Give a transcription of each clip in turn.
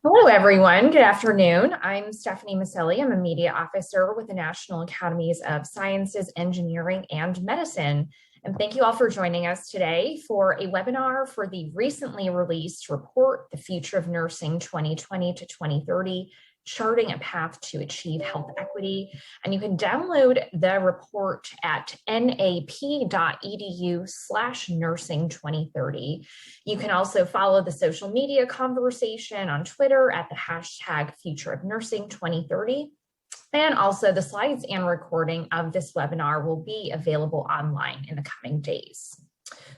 Hello, everyone. Good afternoon. I'm Stephanie Maselli. I'm a media officer with the National Academies of Sciences, Engineering, and Medicine. And thank you all for joining us today for a webinar for the recently released report, The Future of Nursing 2020 to 2030, Charting a Path to Achieve Health Equity. And you can download the report at nap.edu/nursing2030. You can also follow the social media conversation on Twitter at the hashtag Future of Nursing 2030. And also the slides and recording of this webinar will be available online in the coming days.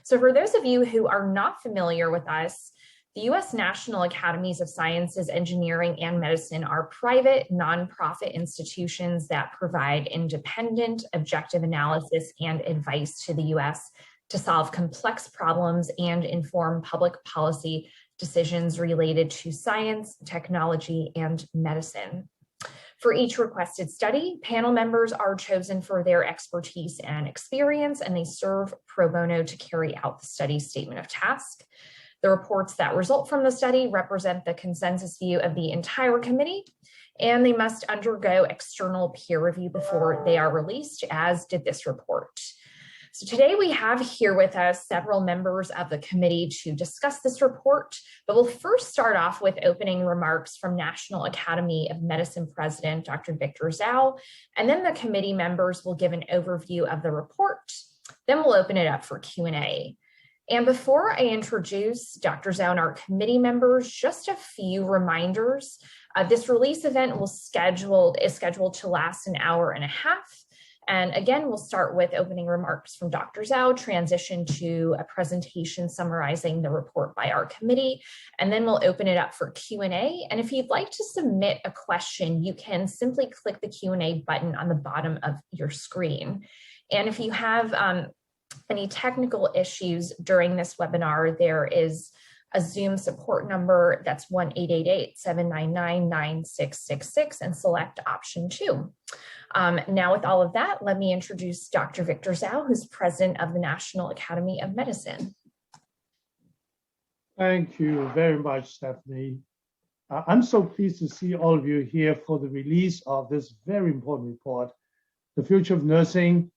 So for those of you who are not familiar with us, the U.S. National Academies of Sciences, Engineering, and Medicine are private, nonprofit institutions that provide independent, objective analysis and advice to the U.S. to solve complex problems and inform public policy decisions related to science, technology, and medicine. For each requested study, panel members are chosen for their expertise and experience, and they serve pro bono to carry out the study statement of task. The reports that result from the study represent the consensus view of the entire committee, and they must undergo external peer review before they are released, as did this report. So today we have here with us several members of the committee to discuss this report, but we'll first start off with opening remarks from National Academy of Medicine President Dr. Victor Zhao, and then the committee members will give an overview of the report. Then we'll open it up for Q&A. And before I introduce Dr. Zhao and our committee members, just a few reminders. This release event is scheduled to last an hour and a half. And again, we'll start with opening remarks from Dr. Zhao, transition to a presentation summarizing the report by our committee, and then we'll open it up for Q&A. And if you'd like to submit a question, you can simply click the Q&A button on the bottom of your screen. And if you have any technical issues during this webinar, there is a Zoom support number that's 1-888-799-9666 and select option 2. Now with all of that, let me introduce Dr. Victor Zhao, who's president of the National Academy of Medicine. Thank you very much, Stephanie. I'm so pleased to see all of you here for the release of this very important report, The Future of Nursing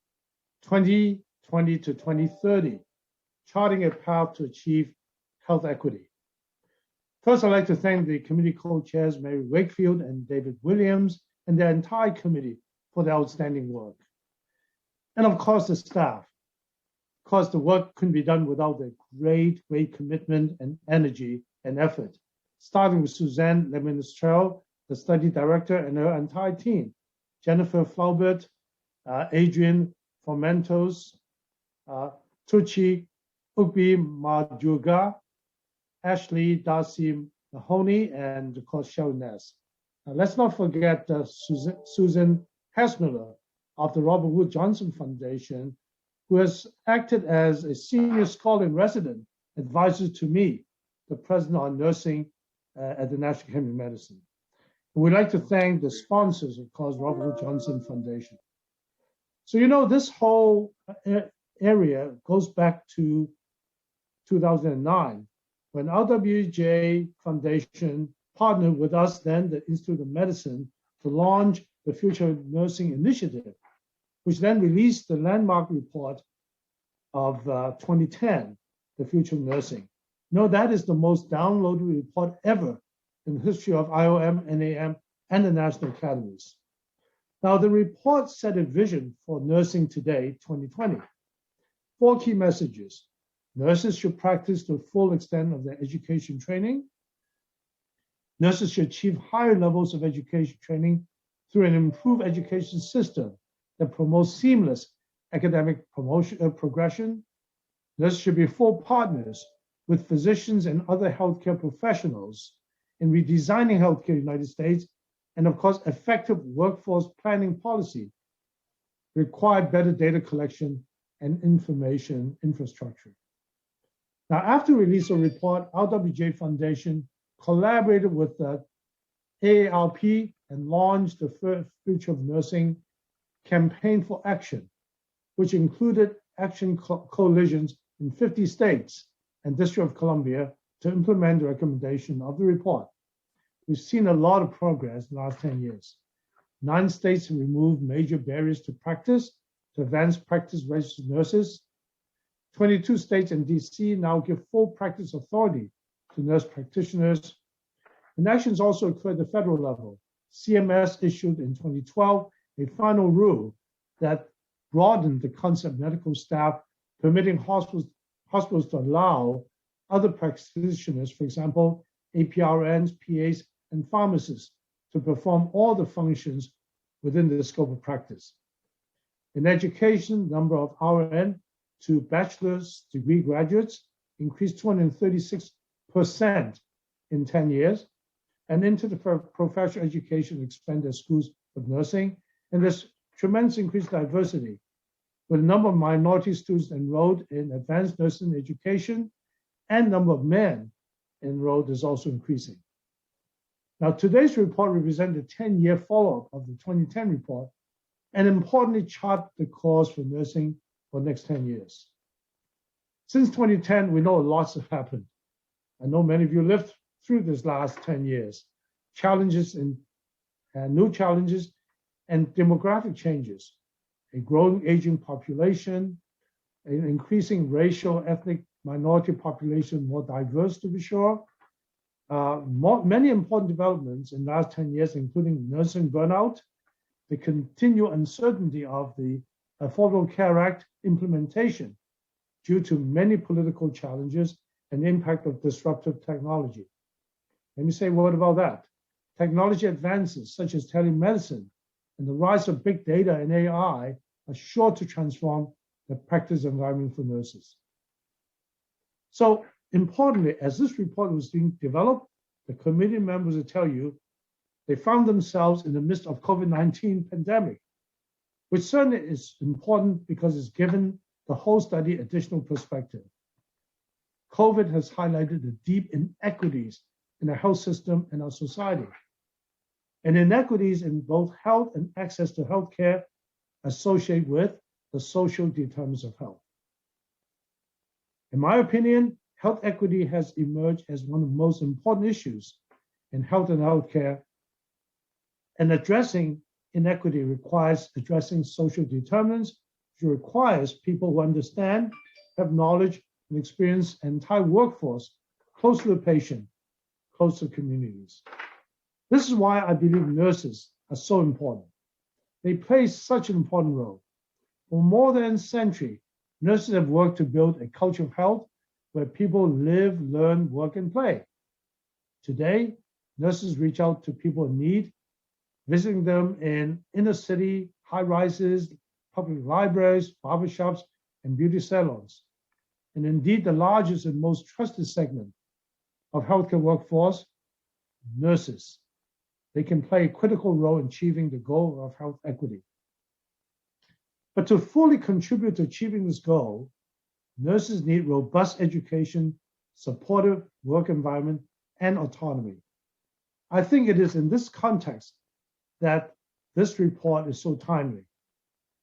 2020 to 2030, Charting a Path to Achieve Health Equity. First, I'd like to thank the committee co-chairs, Mary Wakefield and David Williams, and their entire committee for their outstanding work. And of course, the staff. Of course, the work couldn't be done without their great commitment and energy and effort, starting with Suzanne Leministrel, the study director, and her entire team, Jennifer Flaubert, Adrian Fomentos, Tucci Ugbi Madjuga, Ashley Darcy Mahoney, and of course, Sharon Ness. Let's not forget Susan Hesmiller of the Robert Wood Johnson Foundation, who has acted as a senior scholar in resident advisor to me, the president on nursing at the National Academy of Medicine. And we'd like to thank the sponsors, of course, Robert Wood Johnson Foundation. So, you know, this whole area goes back to 2009, when RWJ Foundation partnered with us then, the Institute of Medicine, to launch the Future of Nursing Initiative, which then released the landmark report of 2010, The Future of Nursing. You know, that is the most downloaded report ever in the history of IOM, NAM, and the National Academies. Now, the report set a vision for nursing today, 2020. 4 key messages. Nurses should practice to the full extent of their education training. Nurses should achieve higher levels of education training through an improved education system that promotes seamless academic progression. Nurses should be full partners with physicians and other healthcare professionals in redesigning healthcare in the United States, and of course, effective workforce planning policy require better data collection and information infrastructure. Now, after release of the report, RWJ Foundation collaborated with the AARP and launched the Future of Nursing Campaign for Action, which included action coalitions in 50 states and District of Columbia to implement the recommendation of the report. we've seen a lot of progress in the last 10 years. 9 states have removed major barriers to practice to advance practice registered nurses. 22 states and DC now give full practice authority to nurse practitioners. And actions also occurred at the federal level. CMS issued in 2012 a final rule that broadened the concept of medical staff, permitting hospitals to allow other practitioners, for example, APRNs, PAs, and pharmacists, to perform all the functions within the scope of practice. In education, number of RN to bachelor's degree graduates increased 236% in 10 years, and into the professional education expanded schools of nursing, and there's tremendous increased diversity, with the number of minority students enrolled in advanced nursing education and number of men enrolled is also increasing. Now, today's report represents a 10-year follow-up of the 2010 report and importantly chart the course for nursing for the next 10 years. Since 2010, we know lots have happened. I know many of you lived through this last 10 years, challenges and new challenges and demographic changes, a growing aging population, an increasing racial, ethnic minority population, more diverse to be sure. Many important developments in the last 10 years, including nursing burnout, the continued uncertainty of the Affordable Care Act implementation due to many political challenges and the impact of disruptive technology. Let me say, what about that? Technology advances such as telemedicine and the rise of big data and AI are sure to transform the practice environment for nurses. So importantly, as this report was being developed, the committee members will tell you they found themselves in the midst of COVID-19 pandemic, which certainly is important because it's given the whole study additional perspective. COVID has highlighted the deep inequities in the health system and our society, and inequities in both health and access to healthcare associated with the social determinants of health. In my opinion, health equity has emerged as one of the most important issues in health and healthcare, and addressing inequity requires addressing social determinants, which requires people who understand, have knowledge and experience an entire workforce close to the patient, close to communities. This is why I believe nurses are so important. They play such an important role. For more than a century, nurses have worked to build a culture of health where people live, learn, work, and play. Today, nurses reach out to people in need, visiting them in inner city, high-rises, public libraries, barbershops, and beauty salons. And indeed, the largest and most trusted segment of healthcare workforce, nurses. They can play a critical role in achieving the goal of health equity. But to fully contribute to achieving this goal, nurses need robust education, supportive work environment, and autonomy. I think it is in this context that this report is so timely.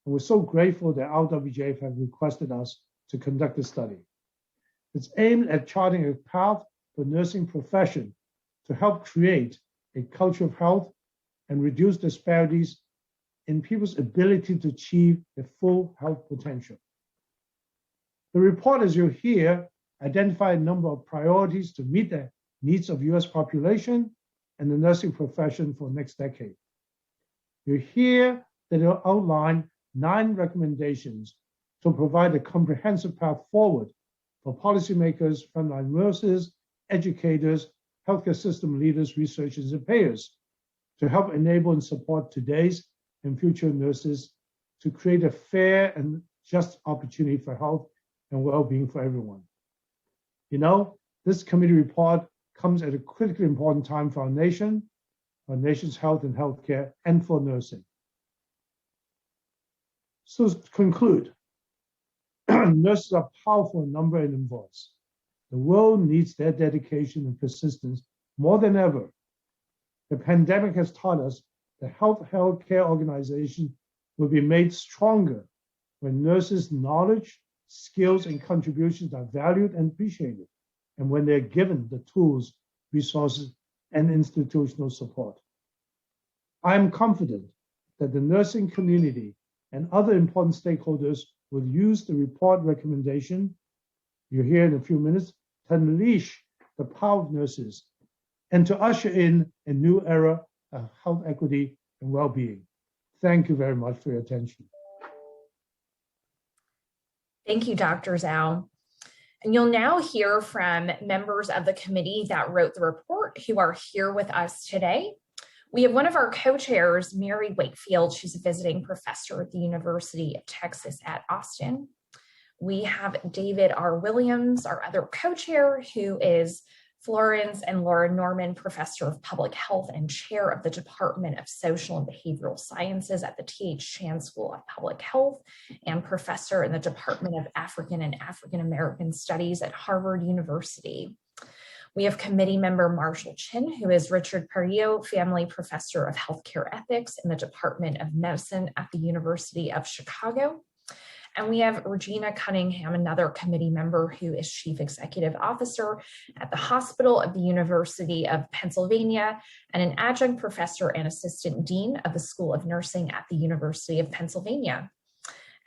And we're so grateful that RWJF have requested us to conduct this study. It's aimed at charting a path for nursing profession to help create a culture of health and reduce disparities in people's ability to achieve their full health potential. The report, as you hear, identified a number of priorities to meet the needs of US population and the nursing profession for the next decade. You hear that it outlined 9 recommendations to provide a comprehensive path forward for policymakers, frontline nurses, educators, healthcare system leaders, researchers, and payers to help enable and support today's and future nurses to create a fair and just opportunity for health and well-being for everyone. You know, this committee report comes at a critically important time for our nation's health and healthcare, and for nursing. So to conclude, nurses are powerful in number and in voice. The world needs their dedication and persistence more than ever. The pandemic has taught us that healthcare organizations will be made stronger when nurses' knowledge, skills, and contributions are valued and appreciated, and when they're given the tools, resources, and institutional support. I am confident that the nursing community and other important stakeholders will use the report recommendation you'll hear in a few minutes to unleash the power of nurses and to usher in a new era of health equity and well-being. Thank you very much for your attention. Thank you, Dr. Zhao. And you'll now hear from members of the committee that wrote the report who are here with us today. We have one of our co-chairs, Mary Wakefield. She's a visiting professor at the University of Texas at Austin. We have David R. Williams, our other co-chair, who is Florence and Laura Norman, Professor of Public Health and Chair of the Department of Social and Behavioral Sciences at the T.H. Chan School of Public Health and Professor in the Department of African and African American Studies at Harvard University. We have committee member Marshall Chin, who is Richard Perillo Family Professor of Healthcare Ethics in the Department of Medicine at the University of Chicago. And we have Regina Cunningham, another committee member who is Chief Executive Officer at the Hospital of the University of Pennsylvania and an adjunct professor and assistant dean of the School of Nursing at the University of Pennsylvania.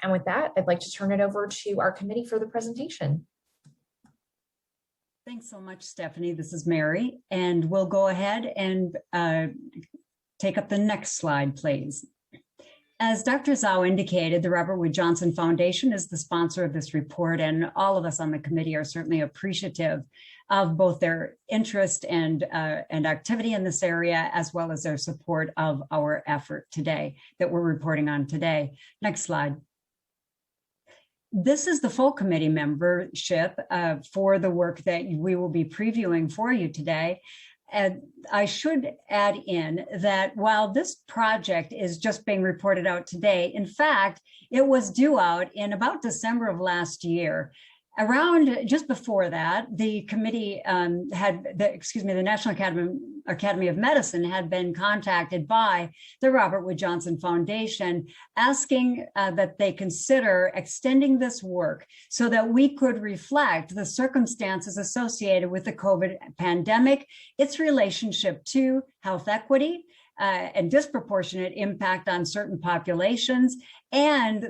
And with that, I'd like to turn it over to our committee for the presentation. Thanks so much, Stephanie. This is Mary, and we'll go ahead and take up the next slide, please. As Dr. Zhao indicated, the Robert Wood Johnson Foundation is the sponsor of this report, and all of us on the committee are certainly appreciative of both their interest and activity in this area, as well as their support of our effort today that we're reporting on today. Next slide. This is the full committee membership for the work that we will be previewing for you today. And I should add in that while this project is just being reported out today, in fact, it was due out in about December of last year. Around just before that, the committee the National Academy of Medicine had been contacted by the Robert Wood Johnson Foundation asking that they consider extending this work so that we could reflect the circumstances associated with the COVID pandemic, its relationship to health equity, and disproportionate impact on certain populations, and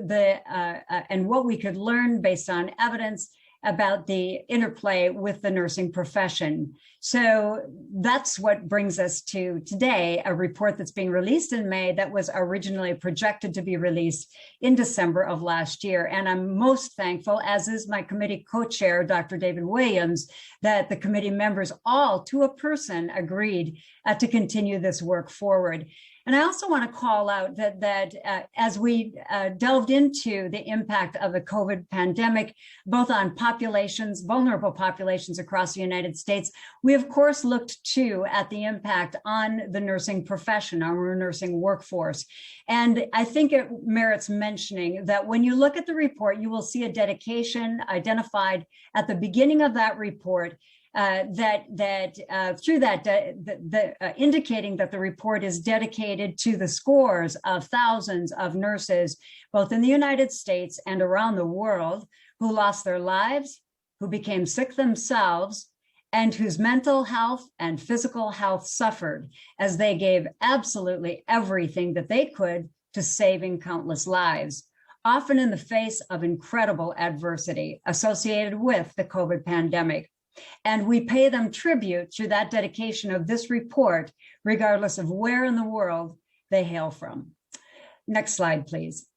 what we could learn based on evidence about the interplay with the nursing profession. So that's what brings us to today, a report that's being released in May that was originally projected to be released in December of last year. And I'm most thankful, as is my committee co-chair, Dr. David Williams, that the committee members all to a person agreed to continue this work forward. And I also want to call out that as we delved into the impact of the COVID pandemic, both on populations, vulnerable populations across the United States, we of course looked too at the impact on the nursing profession, our nursing workforce. And I think it merits mentioning that when you look at the report, you will see a dedication identified at the beginning of that report indicating that the report is dedicated to the scores of thousands of nurses, both in the United States and around the world, who lost their lives, who became sick themselves, and whose mental health and physical health suffered as they gave absolutely everything that they could to saving countless lives, often in the face of incredible adversity associated with the COVID pandemic. And we pay them tribute through that dedication of this report, regardless of where in the world they hail from. Next slide, please.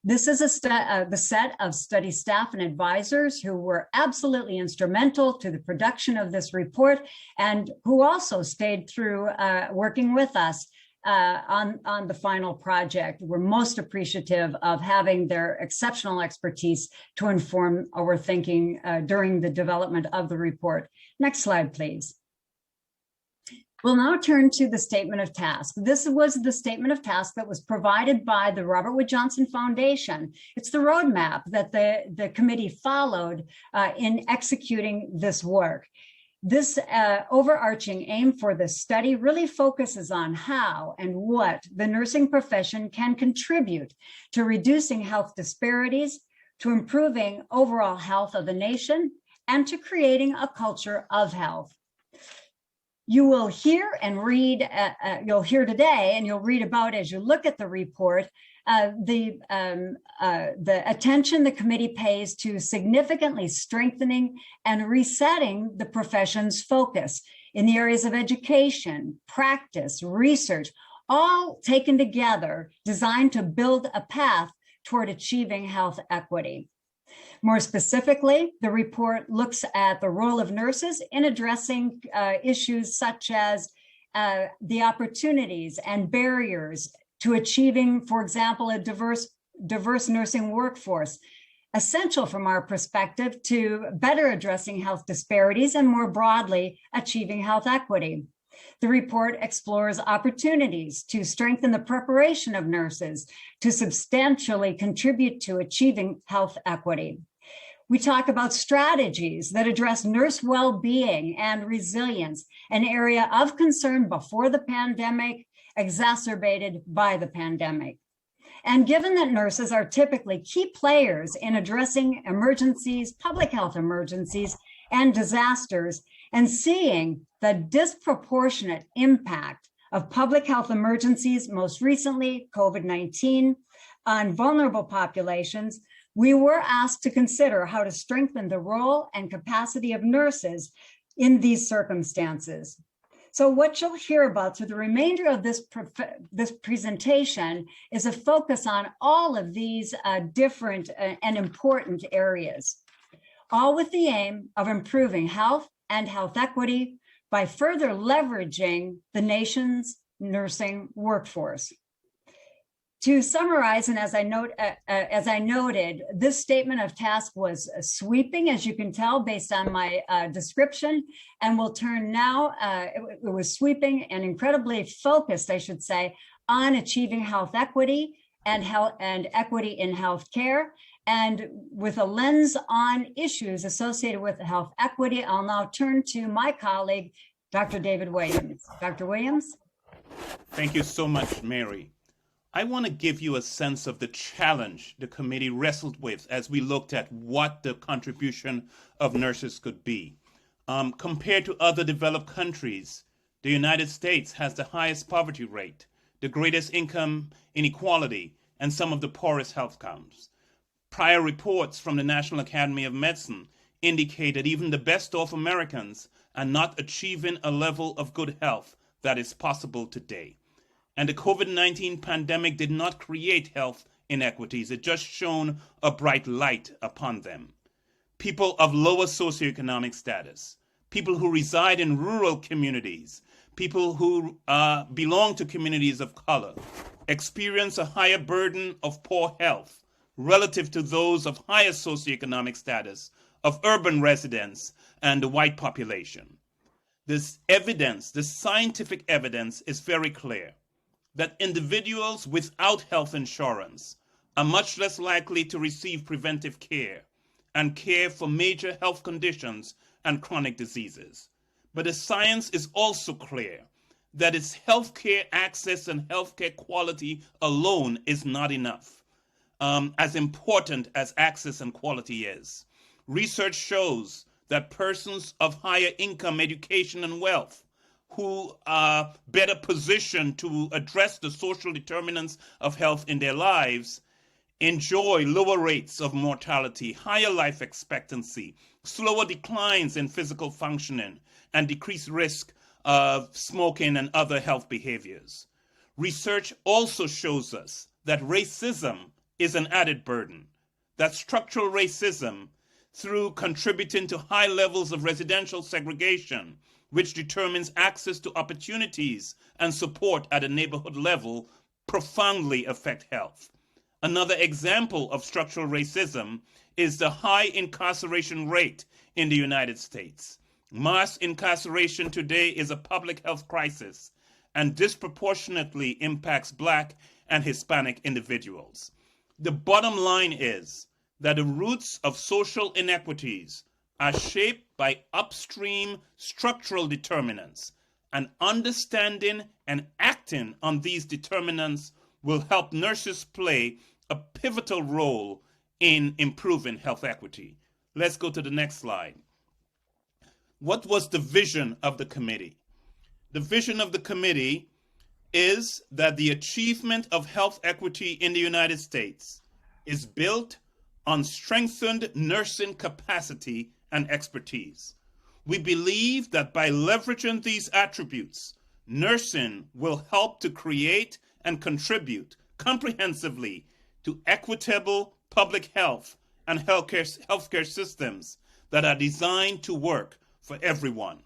This is the set of study staff and advisors who were absolutely instrumental to the production of this report and who also stayed through working with us on the final project. We're most appreciative of having their exceptional expertise to inform our thinking during the development of the report. Next slide, please. We'll now turn to the statement of task. This was the statement of task that was provided by the Robert Wood Johnson Foundation. It's the roadmap that the committee followed in executing this work. This overarching aim for the study really focuses on how and what the nursing profession can contribute to reducing health disparities, to improving overall health of the nation, and to creating a culture of health. You will hear and read, you'll hear today and you'll read about as you look at the report, the attention the committee pays to significantly strengthening and resetting the profession's focus in the areas of education, practice, research, all taken together, designed to build a path toward achieving health equity. More specifically, the report looks at the role of nurses in addressing issues such as the opportunities and barriers to achieving, for example, a diverse nursing workforce, essential from our perspective to better addressing health disparities and more broadly, achieving health equity. The report explores opportunities to strengthen the preparation of nurses to substantially contribute to achieving health equity. We talk about strategies that address nurse well-being and resilience, an area of concern before the pandemic, exacerbated by the pandemic. And given that nurses are typically key players in addressing emergencies, public health emergencies, and disasters, and seeing the disproportionate impact of public health emergencies, most recently COVID-19, on vulnerable populations, we were asked to consider how to strengthen the role and capacity of nurses in these circumstances. So what you'll hear about through the remainder of this presentation is a focus on all of these different and important areas, all with the aim of improving health and health equity by further leveraging the nation's nursing workforce. To summarize, and as I noted, this statement of task was sweeping, as you can tell, based on my description, and will turn now, it was sweeping and incredibly focused, I should say, on achieving health equity and equity in healthcare, and with a lens on issues associated with health equity. I'll now turn to my colleague, Dr. David Williams. Dr. Williams? Thank you so much, Mary. I want to give you a sense of the challenge the committee wrestled with as we looked at what the contribution of nurses could be. Compared to other developed countries, the United States has the highest poverty rate, the greatest income inequality, and some of the poorest health outcomes. Prior reports from the National Academy of Medicine indicate that even the best off Americans are not achieving a level of good health that is possible today. And the COVID-19 pandemic did not create health inequities. It just shone a bright light upon them. People of lower socioeconomic status, people who reside in rural communities, people who belong to communities of color, experience a higher burden of poor health relative to those of higher socioeconomic status, of urban residents, and the white population. This evidence, the scientific evidence, is very clear that individuals without health insurance are much less likely to receive preventive care and care for major health conditions and chronic diseases. But the science is also clear that its healthcare access and healthcare quality alone is not enough, as important as access and quality is. Research shows that persons of higher income, education, and wealth who are better positioned to address the social determinants of health in their lives enjoy lower rates of mortality, higher life expectancy, slower declines in physical functioning, and decreased risk of smoking and other health behaviors. Research also shows us that racism is an added burden, that structural racism, through contributing to high levels of residential segregation, which determines access to opportunities and support at a neighborhood level, profoundly affect health. Another example of structural racism is the high incarceration rate in the United States. Mass incarceration today is a public health crisis and disproportionately impacts Black and Hispanic individuals. The bottom line is that the roots of social inequities are shaped by upstream structural determinants, and understanding and acting on these determinants will help nurses play a pivotal role in improving health equity. Let's go to the next slide. What was the vision of the committee? The vision of the committee is that the achievement of health equity in the United States is built on strengthened nursing capacity and expertise. We believe that by leveraging these attributes, nursing will help to create and contribute comprehensively to equitable public health and healthcare systems that are designed to work for everyone.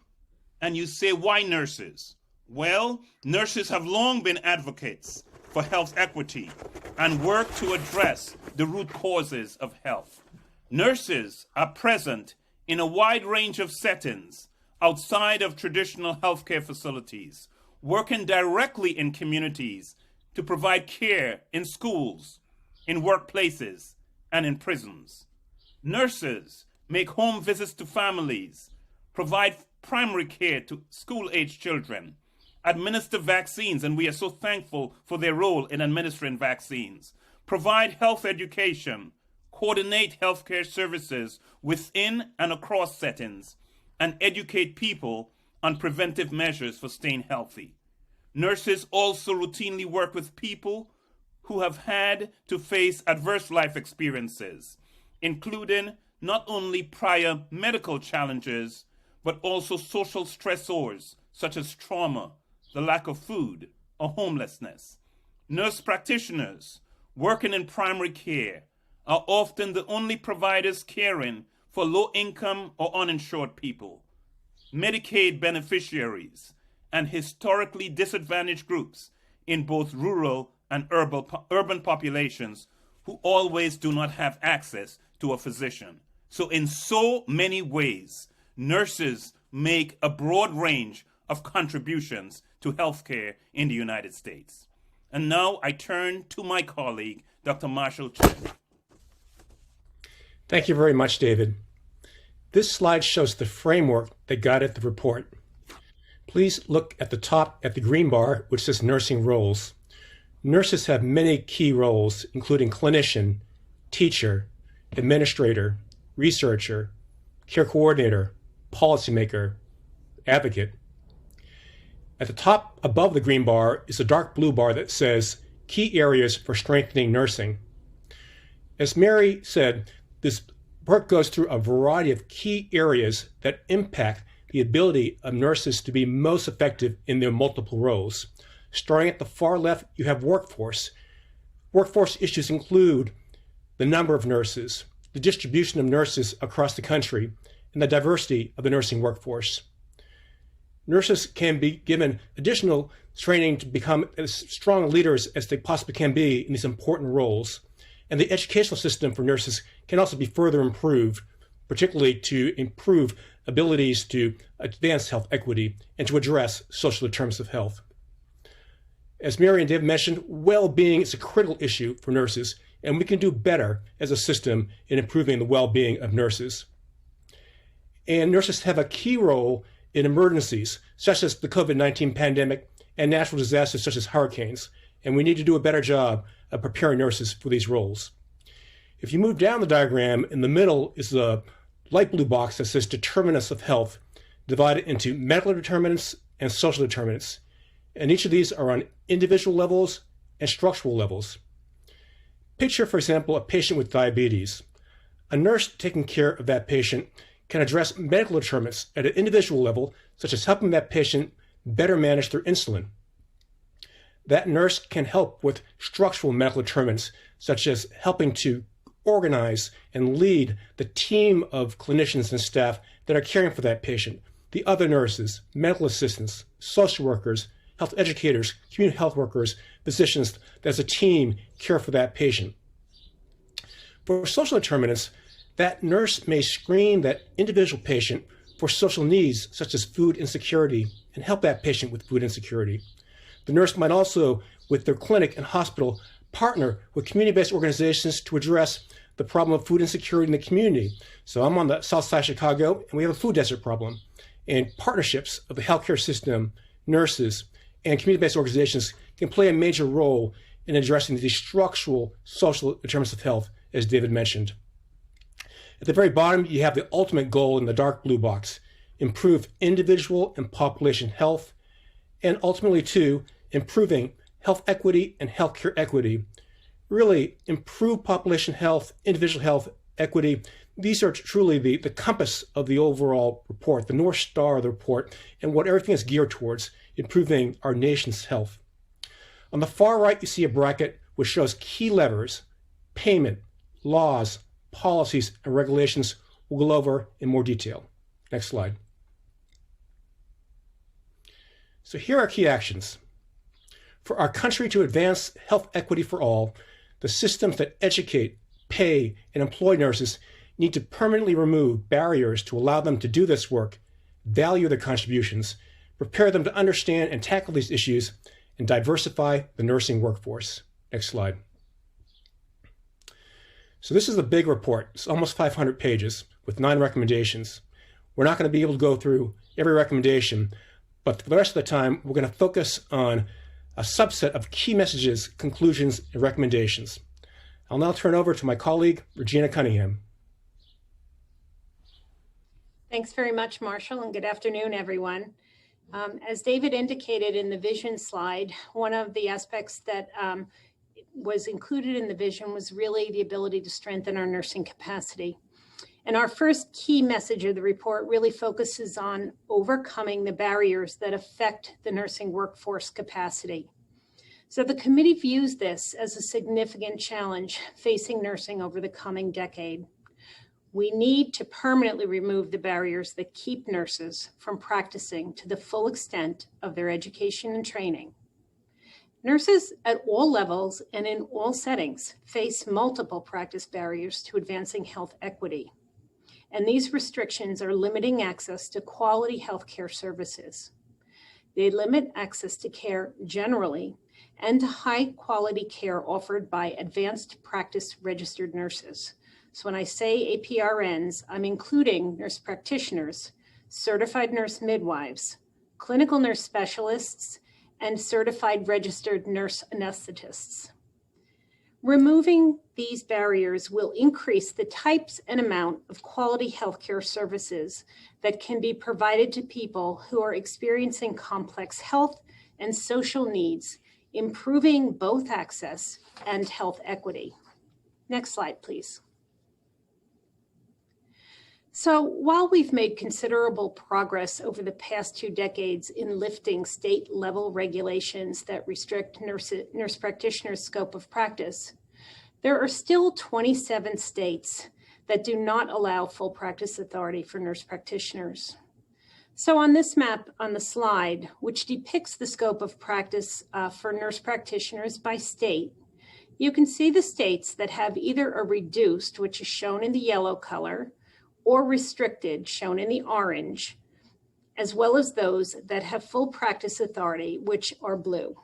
And you say, why nurses? Well, nurses have long been advocates for health equity and work to address the root causes of health. Nurses are present in a wide range of settings outside of traditional healthcare facilities, working directly in communities to provide care in schools, in workplaces, and in prisons. Nurses make home visits to families, provide primary care to school-age children, administer vaccines, and we are so thankful for their role in administering vaccines, provide health education, coordinate healthcare services within and across settings, and educate people on preventive measures for staying healthy. Nurses also routinely work with people who have had to face adverse life experiences, including not only prior medical challenges, but also social stressors such as trauma, the lack of food, or homelessness. Nurse practitioners working in primary care are often the only providers caring for low-income or uninsured people, Medicaid beneficiaries, and historically disadvantaged groups in both rural and urban populations who always do not have access to a physician. So in so many ways, nurses make a broad range of contributions to healthcare in the United States. And now I turn to my colleague, Dr. Marshall Chen. Thank you very much, David. This slide shows the framework that guided the report. Please look at the top at the green bar, which says nursing roles. Nurses have many key roles, including clinician, teacher, administrator, researcher, care coordinator, policymaker, advocate. At the top above the green bar is a dark blue bar that says key areas for strengthening nursing. As Mary said, this work goes through a variety of key areas that impact the ability of nurses to be most effective in their multiple roles. Starting at the far left, you have workforce. Workforce issues include the number of nurses, the distribution of nurses across the country, and the diversity of the nursing workforce. Nurses can be given additional training to become as strong leaders as they possibly can be in these important roles. And the educational system for nurses can also be further improved, particularly to improve abilities to advance health equity and to address social determinants of health. As Mary and Dave mentioned, well-being is a critical issue for nurses, and we can do better as a system in improving the well-being of nurses. And nurses have a key role in emergencies, such as the COVID-19 pandemic and natural disasters such as hurricanes, and we need to do a better job of preparing nurses for these roles. If you move down the diagram, in the middle is the light blue box that says determinants of health, divided into medical determinants and social determinants, and each of these are on individual levels and structural levels. Picture, for example, a patient with diabetes. A nurse taking care of that patient can address medical determinants at an individual level, such as helping that patient better manage their insulin. That nurse can help with structural medical determinants, such as helping to organize and lead the team of clinicians and staff that are caring for that patient, the other nurses, medical assistants, social workers, health educators, community health workers, physicians, as a team care for that patient. For social determinants, that nurse may screen that individual patient for social needs such as food insecurity and help that patient with food insecurity. The nurse might also, with their clinic and hospital, partner with community-based organizations to address the problem of food insecurity in the community. So I'm on the south side of Chicago, and we have a food desert problem. And partnerships of the healthcare system, nurses, and community-based organizations can play a major role in addressing these structural social determinants of health, as David mentioned. At the very bottom, you have the ultimate goal in the dark blue box: improve individual and population health and ultimately to improving health equity and healthcare equity. Really improve population health, individual health equity. These are truly the compass of the overall report, the North Star of the report, and what everything is geared towards, improving our nation's health. On the far right, you see a bracket which shows key levers, payment, laws, policies, and regulations we'll go over in more detail. Next slide. So here are key actions. For our country to advance health equity for all, the systems that educate, pay, and employ nurses need to permanently remove barriers to allow them to do this work, value their contributions, prepare them to understand and tackle these issues, and diversify the nursing workforce. Next slide. So this is a big report. It's almost 500 pages with 9 recommendations. We're not going to be able to go through every recommendation, but for the rest of the time, we're going to focus on a subset of key messages, conclusions, and recommendations. I'll now turn over to my colleague, Regina Cunningham. Thanks very much, Marshall, and good afternoon, everyone. As David indicated in the vision slide, one of the aspects that was included in the vision was really the ability to strengthen our nursing capacity. And our first key message of the report really focuses on overcoming the barriers that affect the nursing workforce capacity. So the committee views this as a significant challenge facing nursing over the coming decade. We need to permanently remove the barriers that keep nurses from practicing to the full extent of their education and training. Nurses at all levels and in all settings face multiple practice barriers to advancing health equity. And these restrictions are limiting access to quality healthcare services. They limit access to care generally and to high quality care offered by advanced practice registered nurses. So when I say APRNs, I'm including nurse practitioners, certified nurse midwives, clinical nurse specialists, and certified registered nurse anesthetists. Removing these barriers will increase the types and amount of quality healthcare services that can be provided to people who are experiencing complex health and social needs, improving both access and health equity. Next slide, please. So while we've made considerable progress over the past 2 decades in lifting state-level regulations that restrict nurse practitioners' scope of practice, there are still 27 states that do not allow full practice authority for nurse practitioners. So on this map on the slide, which depicts the scope of practice for nurse practitioners by state, you can see the states that have either a reduced, which is shown in the yellow color, or restricted, shown in the orange, as well as those that have full practice authority, which are blue.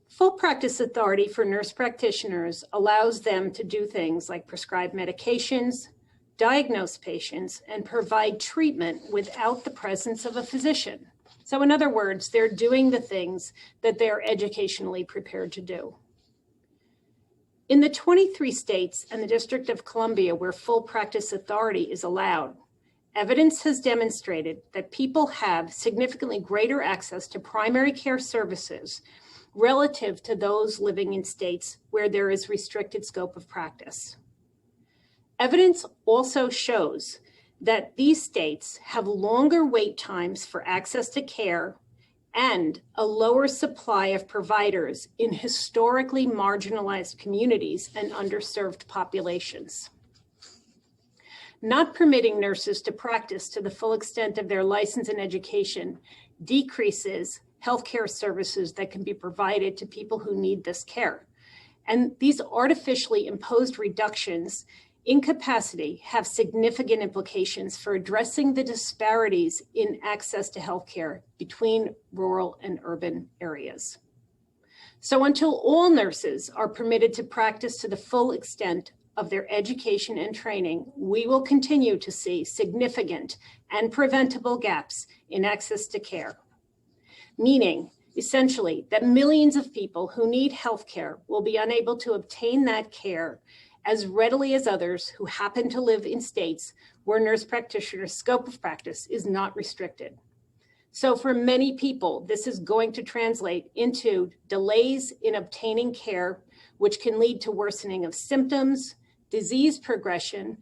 Full practice authority for nurse practitioners allows them to do things like prescribe medications, diagnose patients, and provide treatment without the presence of a physician. So in other words, they're doing the things that they're educationally prepared to do. In the 23 states and the District of Columbia where full practice authority is allowed, evidence has demonstrated that people have significantly greater access to primary care services relative to those living in states where there is restricted scope of practice. Evidence also shows that these states have longer wait times for access to care and a lower supply of providers in historically marginalized communities and underserved populations. Not permitting nurses to practice to the full extent of their license and education decreases healthcare services that can be provided to people who need this care. And these artificially imposed reductions in capacity have significant implications for addressing the disparities in access to healthcare between rural and urban areas. So until all nurses are permitted to practice to the full extent of their education and training, we will continue to see significant and preventable gaps in access to care, meaning essentially that millions of people who need healthcare will be unable to obtain that care as readily as others who happen to live in states where nurse practitioners' scope of practice is not restricted. So for many people, this is going to translate into delays in obtaining care, which can lead to worsening of symptoms, disease progression,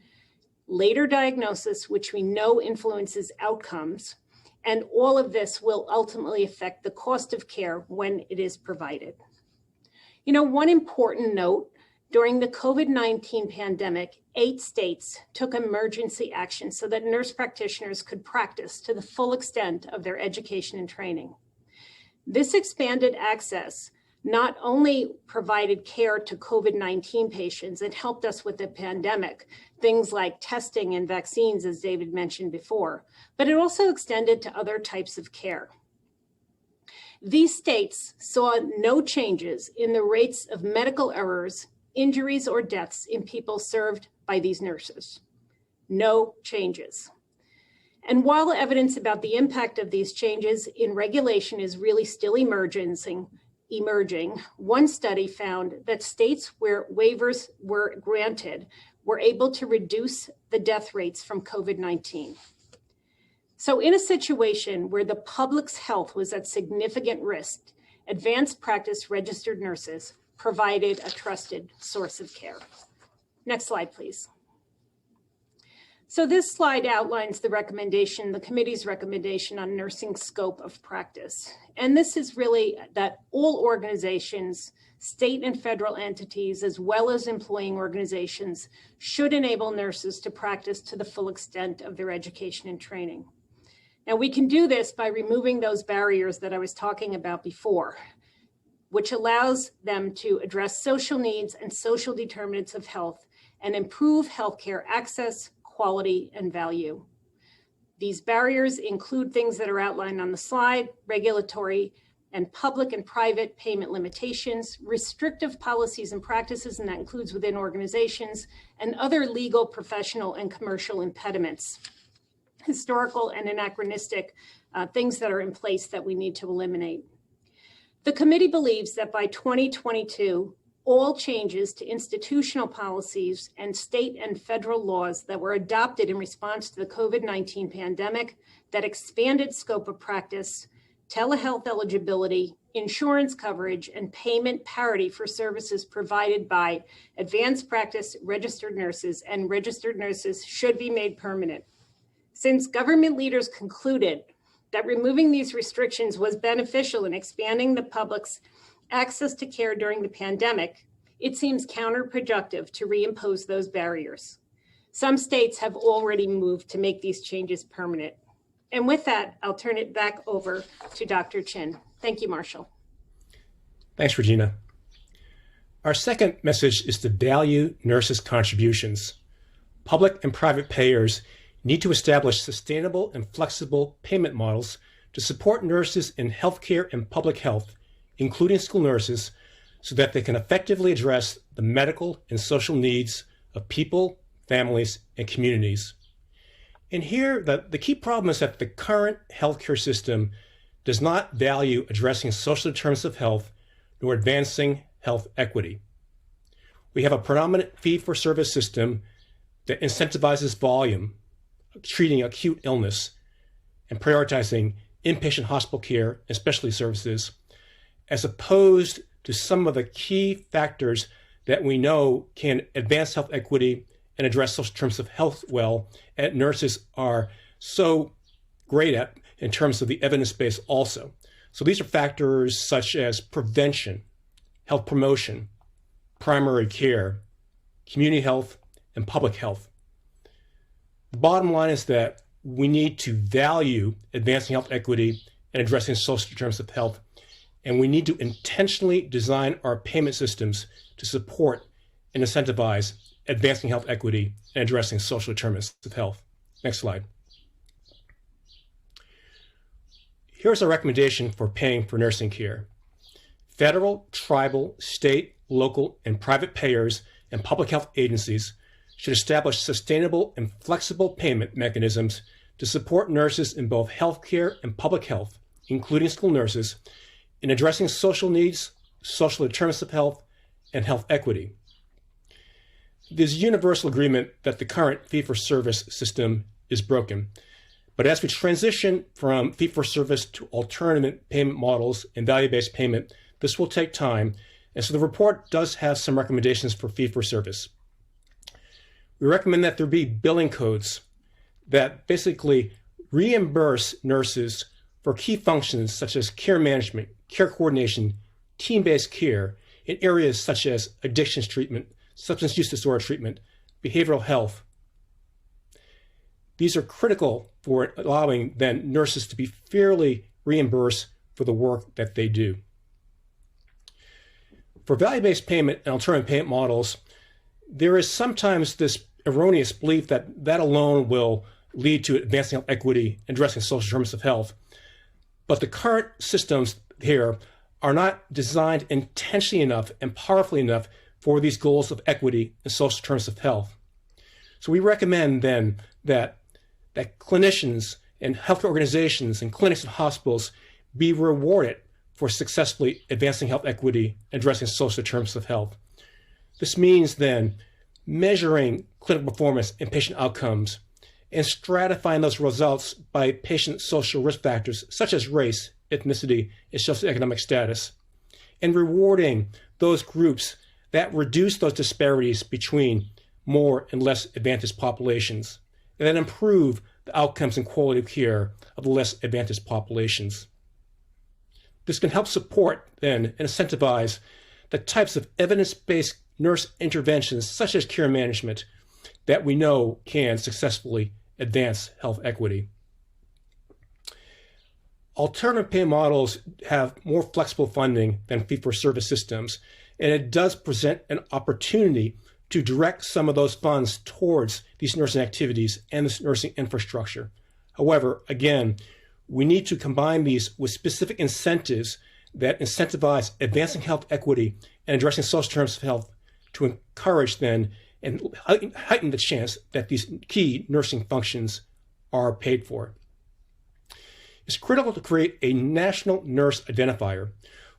later diagnosis, which we know influences outcomes, and all of this will ultimately affect the cost of care when it is provided. You know, one important note, during the COVID-19 pandemic, 8 states took emergency action so that nurse practitioners could practice to the full extent of their education and training. This expanded access not only provided care to COVID-19 patients, it helped us with the pandemic, things like testing and vaccines, as David mentioned before, but it also extended to other types of care. These states saw no changes in the rates of medical errors, injuries, or deaths in people served by these nurses. No changes. And while evidence about the impact of these changes in regulation is really still emerging, one study found that states where waivers were granted were able to reduce the death rates from COVID-19. So in a situation where the public's health was at significant risk, advanced practice registered nurses provided a trusted source of care. Next slide, please. So this slide outlines the committee's recommendation on nursing scope of practice. And this is really that all organizations, state and federal entities, as well as employing organizations, should enable nurses to practice to the full extent of their education and training. Now, we can do this by removing those barriers that I was talking about before, which allows them to address social needs and social determinants of health and improve healthcare access, quality, and value. These barriers include things that are outlined on the slide: regulatory and public and private payment limitations, restrictive policies and practices, and that includes within organizations, and other legal, professional, and commercial impediments, historical and anachronistic things that are in place that we need to eliminate. The committee believes that by 2022, all changes to institutional policies and state and federal laws that were adopted in response to the COVID-19 pandemic that expanded scope of practice, telehealth eligibility, insurance coverage, and payment parity for services provided by advanced practice registered nurses and registered nurses should be made permanent. Since government leaders concluded that removing these restrictions was beneficial in expanding the public's access to care during the pandemic, it seems counterproductive to reimpose those barriers. Some states have already moved to make these changes permanent. And with that, I'll turn it back over to Dr. Chin. Thank you, Marshall. Thanks, Regina. Our second message is to value nurses' contributions. Public and private payers need to establish sustainable and flexible payment models to support nurses in healthcare and public health, including school nurses, so that they can effectively address the medical and social needs of people, families, and communities. And here, the key problem is that the current healthcare system does not value addressing social determinants of health nor advancing health equity. We have a predominant fee-for-service system that incentivizes volume, treating acute illness, and prioritizing inpatient hospital care and specialty services, as opposed to some of the key factors that we know can advance health equity and address social terms of health well, and nurses are so great at in terms of the evidence base also. So these are factors such as prevention, health promotion, primary care, community health, and public health. The bottom line is that we need to value advancing health equity and addressing social determinants of health, and we need to intentionally design our payment systems to support and incentivize advancing health equity and addressing social determinants of health. Next slide. Here's a recommendation for paying for nursing care. Federal, tribal, state, local, and private payers and public health agencies should establish sustainable and flexible payment mechanisms to support nurses in both healthcare and public health, including school nurses, in addressing social needs, social determinants of health, and health equity. There's universal agreement that the current fee-for-service system is broken, But as we transition from fee-for-service to alternative payment models and value-based payment, this will take time. And so the report does have some recommendations for fee-for-service. We recommend that there be billing codes that basically reimburse nurses for key functions such as care management, care coordination, team-based care in areas such as addictions treatment, substance use disorder treatment, behavioral health. These are critical for allowing then nurses to be fairly reimbursed for the work that they do. For value-based payment and alternative payment models, there is sometimes this erroneous belief that that alone will lead to advancing health equity and addressing social determinants of health. But the current systems here are not designed intentionally enough and powerfully enough for these goals of equity and social determinants of health. So we recommend then that clinicians and healthcare organizations and clinics and hospitals be rewarded for successfully advancing health equity and addressing social determinants of health. This means then measuring clinical performance and patient outcomes and stratifying those results by patient social risk factors such as race, ethnicity, and socioeconomic status, and rewarding those groups that reduce those disparities between more and less advantaged populations, and then improve the outcomes and quality of care of the less advantaged populations. This can help support then and incentivize the types of evidence-based nurse interventions such as care management that we know can successfully advance health equity. Alternative pay models have more flexible funding than fee-for-service systems, and it does present an opportunity to direct some of those funds towards these nursing activities and this nursing infrastructure. However, again, we need to combine these with specific incentives that incentivize advancing health equity and addressing social determinants of health to encourage then and heighten the chance that these key nursing functions are paid for. It's critical to create a national nurse identifier.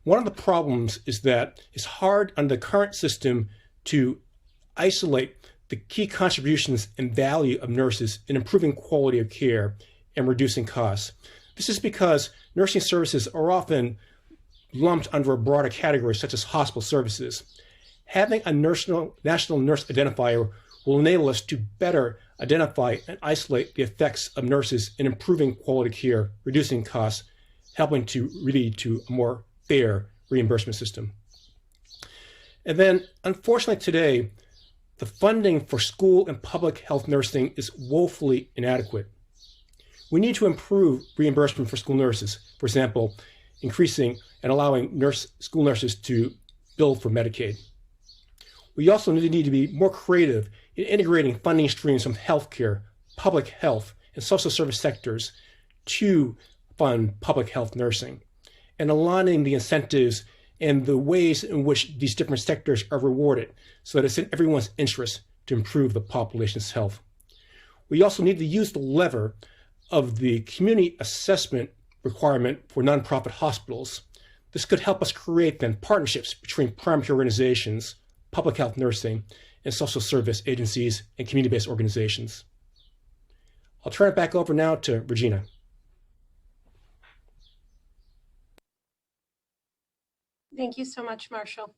One of the problems is that it's hard under the current system to isolate the key contributions and value of nurses in improving quality of care and reducing costs. This is because nursing services are often lumped under a broader category such as hospital services. Having a national nurse identifier will enable us to better identify and isolate the effects of nurses in improving quality care, reducing costs, helping to lead to a more fair reimbursement system. And then, unfortunately today, the funding for school and public health nursing is woefully inadequate. We need to improve reimbursement for school nurses, for example, increasing and allowing school nurses to bill for Medicaid. We also need to be more creative in integrating funding streams from healthcare, public health, and social service sectors to fund public health nursing, and aligning the incentives and the ways in which these different sectors are rewarded so that it's in everyone's interest to improve the population's health. We also need to use the lever of the community assessment requirement for nonprofit hospitals. This could help us create then partnerships between primary care organizations, public health nursing, and social service agencies and community-based organizations. I'll turn it back over now to Regina. Thank you so much, Marshall.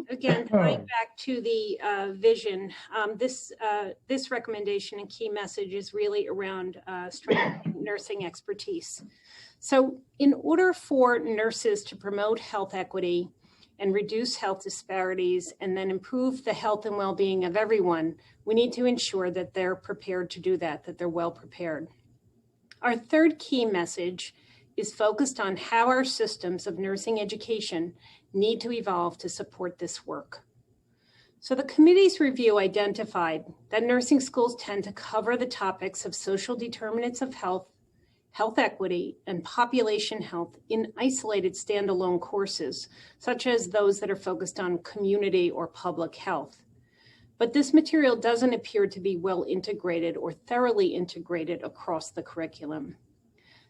Again, going back to the vision, this recommendation and key message is really around strengthening nursing expertise. So in order for nurses to promote health equity and reduce health disparities and then improve the health and well-being of everyone, we need to ensure that they're prepared to do that they're well prepared. Our third key message is focused on how our systems of nursing education need to evolve to support this work. So the committee's review identified that nursing schools tend to cover the topics of social determinants of health, health equity, and population health in isolated standalone courses, such as those that are focused on community or public health. But this material doesn't appear to be well integrated or thoroughly integrated across the curriculum.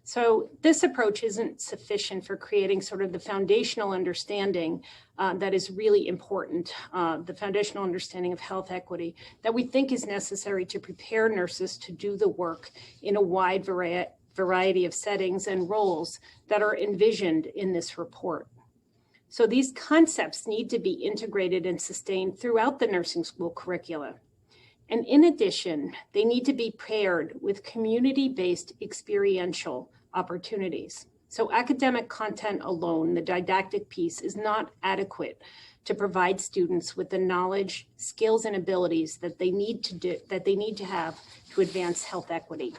So this approach isn't sufficient for creating sort of the foundational understanding that is really important, the foundational understanding of health equity that we think is necessary to prepare nurses to do the work in a wide variety of settings and roles that are envisioned in this report. So these concepts need to be integrated and sustained throughout the nursing school curricula. And in addition, they need to be paired with community-based experiential opportunities. So academic content alone, the didactic piece, is not adequate to provide students with the knowledge, skills, and abilities that they need to have to advance health equity.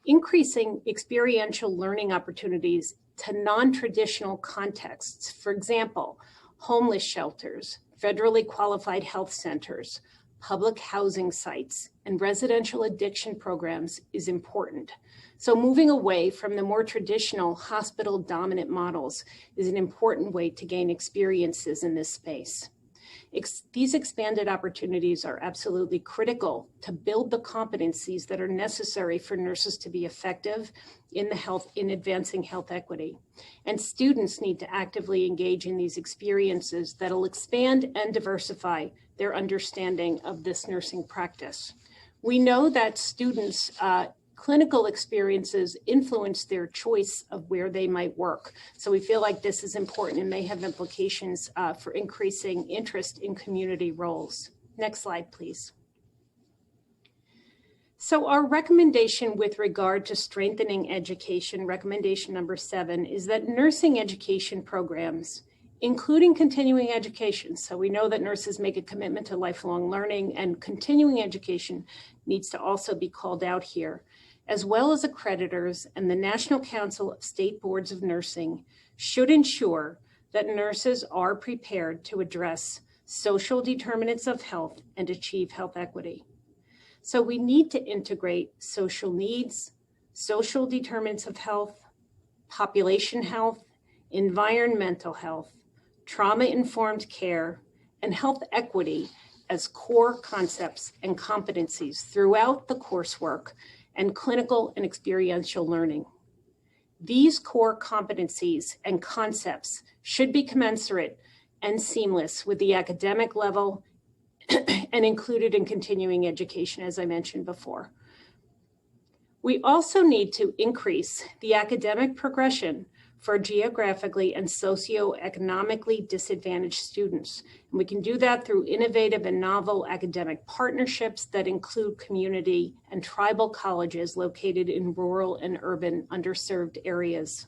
Increasing experiential learning opportunities to non-traditional contexts, for example, homeless shelters, federally qualified health centers, public housing sites, and residential addiction programs is important. So moving away from the more traditional hospital-dominant models is an important way to gain experiences in this space. These expanded opportunities are absolutely critical to build the competencies that are necessary for nurses to be effective in advancing health equity. And students need to actively engage in these experiences that'll expand and diversify their understanding of this nursing practice. We know that students' clinical experiences influence their choice of where they might work. So we feel like this is important and may have implications for increasing interest in community roles. Next slide, please. So our recommendation with regard to strengthening education, recommendation number 7, is that nursing education programs, including continuing education. So we know that nurses make a commitment to lifelong learning, and continuing education needs to also be called out here, as well as accreditors and the National Council of State Boards of Nursing should ensure that nurses are prepared to address social determinants of health and achieve health equity. So we need to integrate social needs, social determinants of health, population health, environmental health, trauma-informed care, and health equity as core concepts and competencies throughout the coursework and clinical and experiential learning. These core competencies and concepts should be commensurate and seamless with the academic level and included in continuing education, as I mentioned before. We also need to increase the academic progression for geographically and socioeconomically disadvantaged students. And we can do that through innovative and novel academic partnerships that include community and tribal colleges located in rural and urban underserved areas.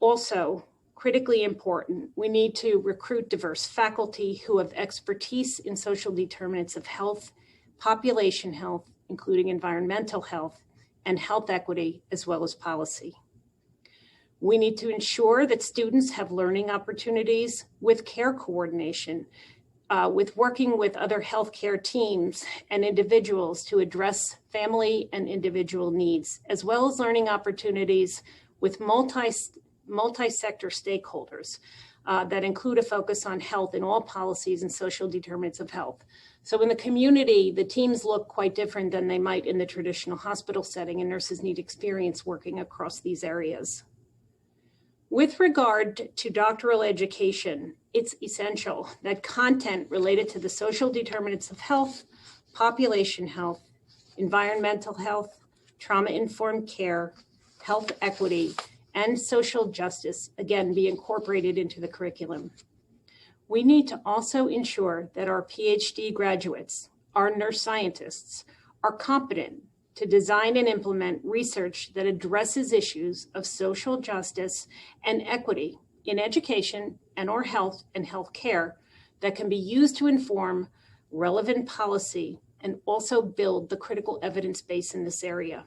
Also, critically important, we need to recruit diverse faculty who have expertise in social determinants of health, population health, including environmental health, and health equity, as well as policy. We need to ensure that students have learning opportunities with care coordination, with working with other healthcare teams and individuals to address family and individual needs, as well as learning opportunities with multi-sector stakeholders that include a focus on health in all policies and social determinants of health. So in the community, the teams look quite different than they might in the traditional hospital setting, and nurses need experience working across these areas. With regard to doctoral education, it's essential that content related to the social determinants of health, population health, environmental health, trauma-informed care, health equity, and social justice, again, be incorporated into the curriculum. We need to also ensure that our PhD graduates, our nurse scientists, are competent to design and implement research that addresses issues of social justice and equity in education and/or health and health care that can be used to inform relevant policy and also build the critical evidence base in this area.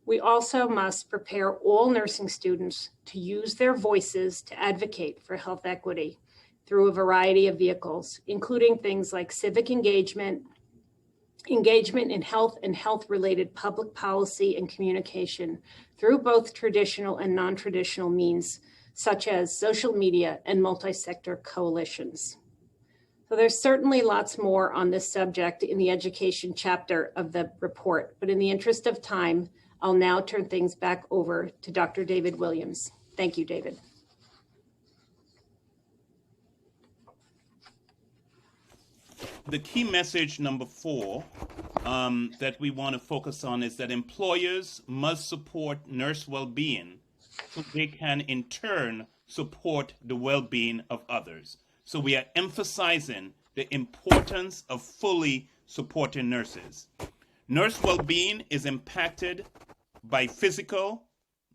We also must prepare all nursing students to use their voices to advocate for health equity through a variety of vehicles, including things like civic engagement in health and health-related public policy and communication through both traditional and non-traditional means, such as social media and multi-sector coalitions. So there's certainly lots more on this subject in the education chapter of the report, but in the interest of time, I'll now turn things back over to Dr. David Williams. Thank you, David. The key message number 4 that we want to focus on is that employers must support nurse well-being so they can in turn support the well-being of others. So we are emphasizing the importance of fully supporting nurses. Nurse well-being is impacted by physical,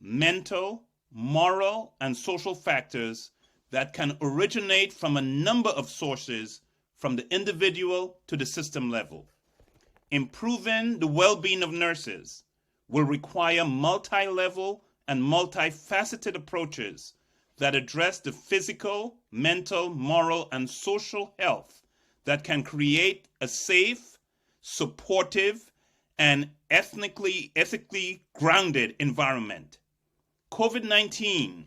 mental, moral, and social factors that can originate from a number of sources, from the individual to the system level. Improving the well-being of nurses will require multi-level and multifaceted approaches that address the physical, mental, moral, and social health that can create a safe, supportive, and ethically grounded environment. COVID-19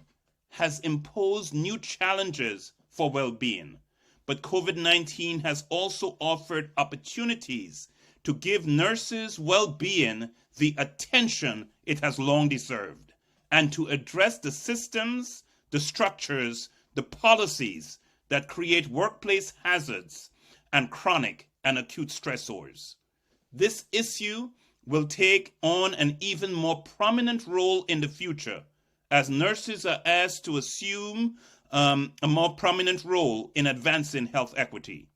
has imposed new challenges for well-being, but COVID-19 has also offered opportunities to give nurses' well-being the attention it has long deserved, and to address the systems, the structures, the policies that create workplace hazards and chronic and acute stressors. This issue will take on an even more prominent role in the future as nurses are asked to assume a more prominent role in advancing health equity.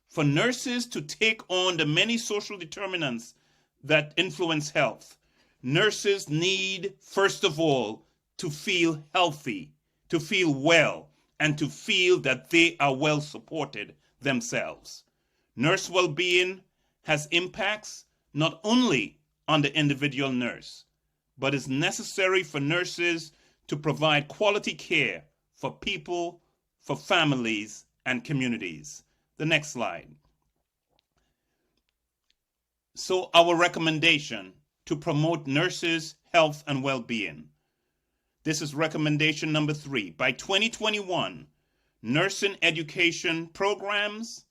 For nurses to take on the many social determinants that influence health, nurses need, first of all, to feel healthy, to feel well, and to feel that they are well supported themselves. Nurse well-being has impacts not only on the individual nurse, but is necessary for nurses to provide quality care for people, for families, and communities. The next slide. So our recommendation to promote nurses' health and well-being. This is recommendation number 3. By 2021, nursing education programs,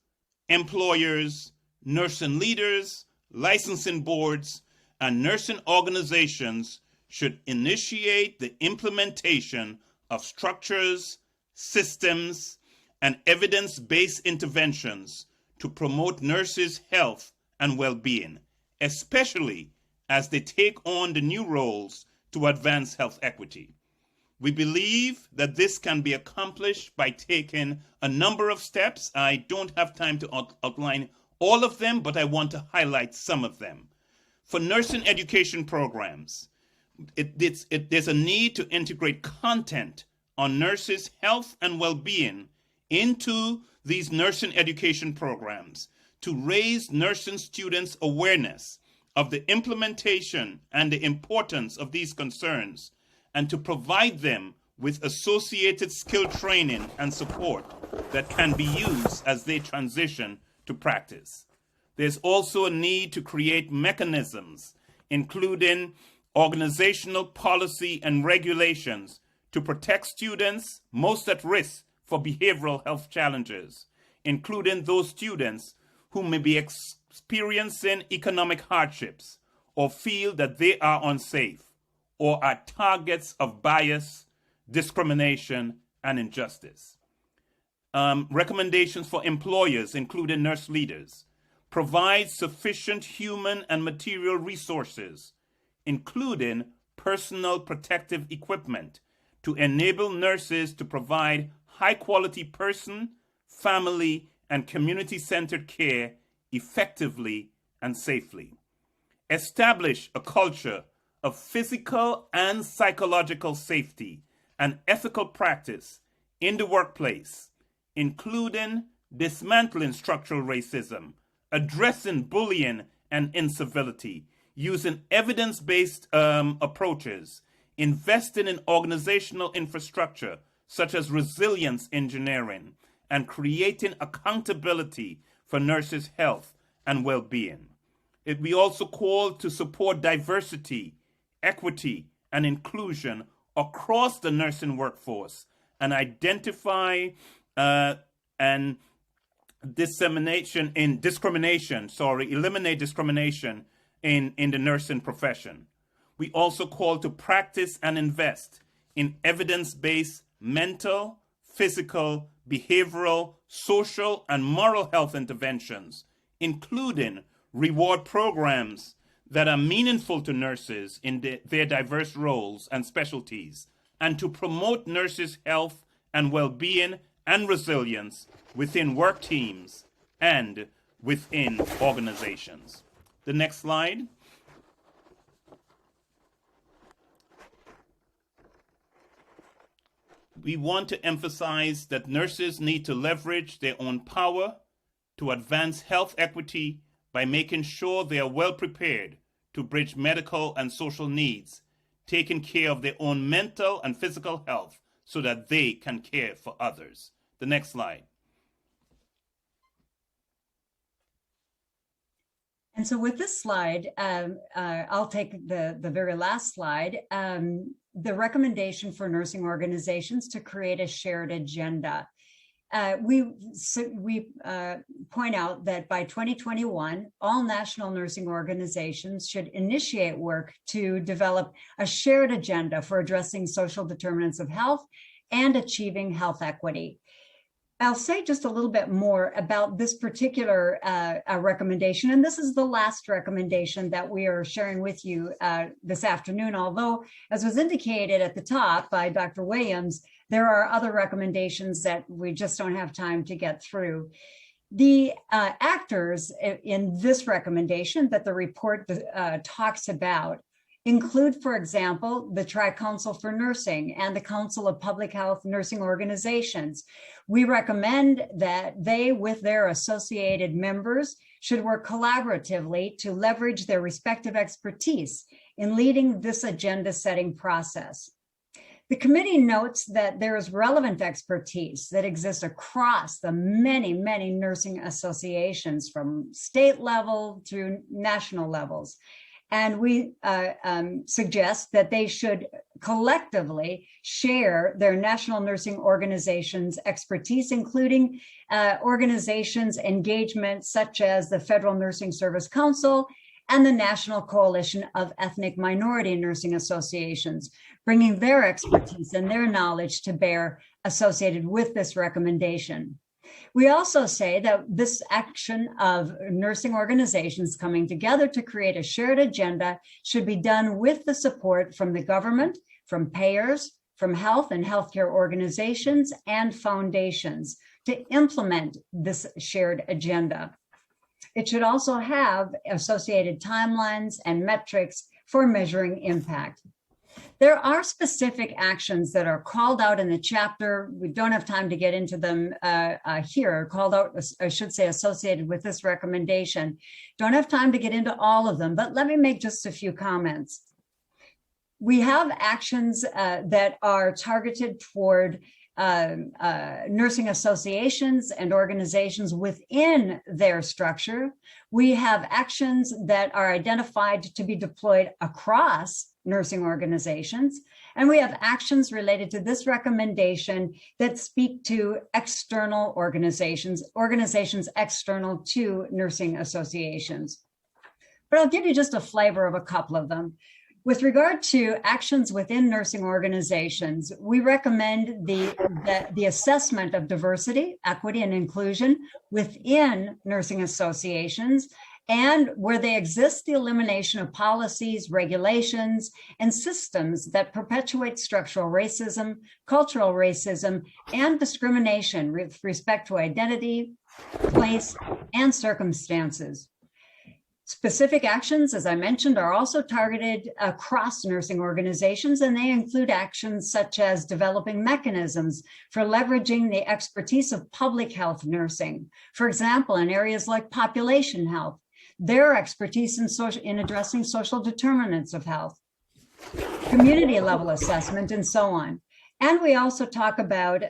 employers, nursing leaders, licensing boards, and nursing organizations should initiate the implementation of structures, systems, and evidence-based interventions to promote nurses' health and well-being, especially as they take on the new roles to advance health equity. We believe that this can be accomplished by taking a number of steps. I don't have time to outline all of them, but I want to highlight some of them. For nursing education programs, there's a need to integrate content on nurses' health and well-being into these nursing education programs to raise nursing students' awareness of the implementation and the importance of these concerns, and to provide them with associated skill training and support that can be used as they transition to practice. There's also a need to create mechanisms, including organizational policy and regulations, to protect students most at risk for behavioral health challenges, including those students who may be experiencing economic hardships or feel that they are unsafe or are targets of bias, discrimination, and injustice. Recommendations for employers, including nurse leaders, provide sufficient human and material resources, including personal protective equipment, to enable nurses to provide high-quality person, family, and community-centered care effectively and safely. Establish a culture of physical and psychological safety and ethical practice in the workplace, including dismantling structural racism, addressing bullying and incivility, using evidence-based approaches, investing in organizational infrastructure such as resilience engineering, and creating accountability for nurses' health and well-being. We also call to support diversity, equity, and inclusion across the nursing workforce, and identify and eliminate discrimination in the nursing profession. We also call to practice and invest in evidence-based mental, physical, behavioral, social, and moral health interventions, including reward programs that are meaningful to nurses in their diverse roles and specialties, and to promote nurses' health and well-being and resilience within work teams and within organizations. The next slide. We want to emphasize that nurses need to leverage their own power to advance health equity by making sure they are well prepared to bridge medical and social needs, taking care of their own mental and physical health so that they can care for others. The next slide. And so with this slide, I'll take the very last slide, the recommendation for nursing organizations to create a shared agenda. We point out that by 2021, all national nursing organizations should initiate work to develop a shared agenda for addressing social determinants of health and achieving health equity. I'll say just a little bit more about this particular recommendation, and this is the last recommendation that we are sharing with you this afternoon, although, as was indicated at the top by Dr. Williams, there are other recommendations that we just don't have time to get through. The actors in this recommendation that the report talks about include, for example, the Tri-Council for Nursing and the Council of Public Health Nursing Organizations. We recommend that they, with their associated members, should work collaboratively to leverage their respective expertise in leading this agenda-setting process. The committee notes that there is relevant expertise that exists across the many, many nursing associations from state level to national levels. And we suggest that they should collectively share their national nursing organizations' expertise, including organizations' engagement such as the Federal Nursing Service Council and the National Coalition of Ethnic Minority Nursing Associations, bringing their expertise and their knowledge to bear associated with this recommendation. We also say that this action of nursing organizations coming together to create a shared agenda should be done with the support from the government, from payers, from health and healthcare organizations and foundations to implement this shared agenda. It should also have associated timelines and metrics for measuring impact. There are specific actions that are called out in the chapter. We don't have time to get into them here, called out, I should say, associated with this recommendation. Don't have time to get into all of them, but let me make just a few comments. We have actions that are targeted toward nursing associations and organizations within their structure. We have actions that are identified to be deployed across nursing organizations, and we have actions related to this recommendation that speak to external organizations external to nursing associations. But I'll give you just a flavor of a couple of them. With regard to actions within nursing organizations, we recommend the assessment of diversity, equity, and inclusion within nursing associations, and where they exist, the elimination of policies, regulations, and systems that perpetuate structural racism, cultural racism, and discrimination with respect to identity, place, and circumstances. Specific actions, as I mentioned, are also targeted across nursing organizations, and they include actions such as developing mechanisms for leveraging the expertise of public health nursing. For example, in areas like population health, their expertise in addressing social determinants of health, community level assessment, and so on. And we also talk about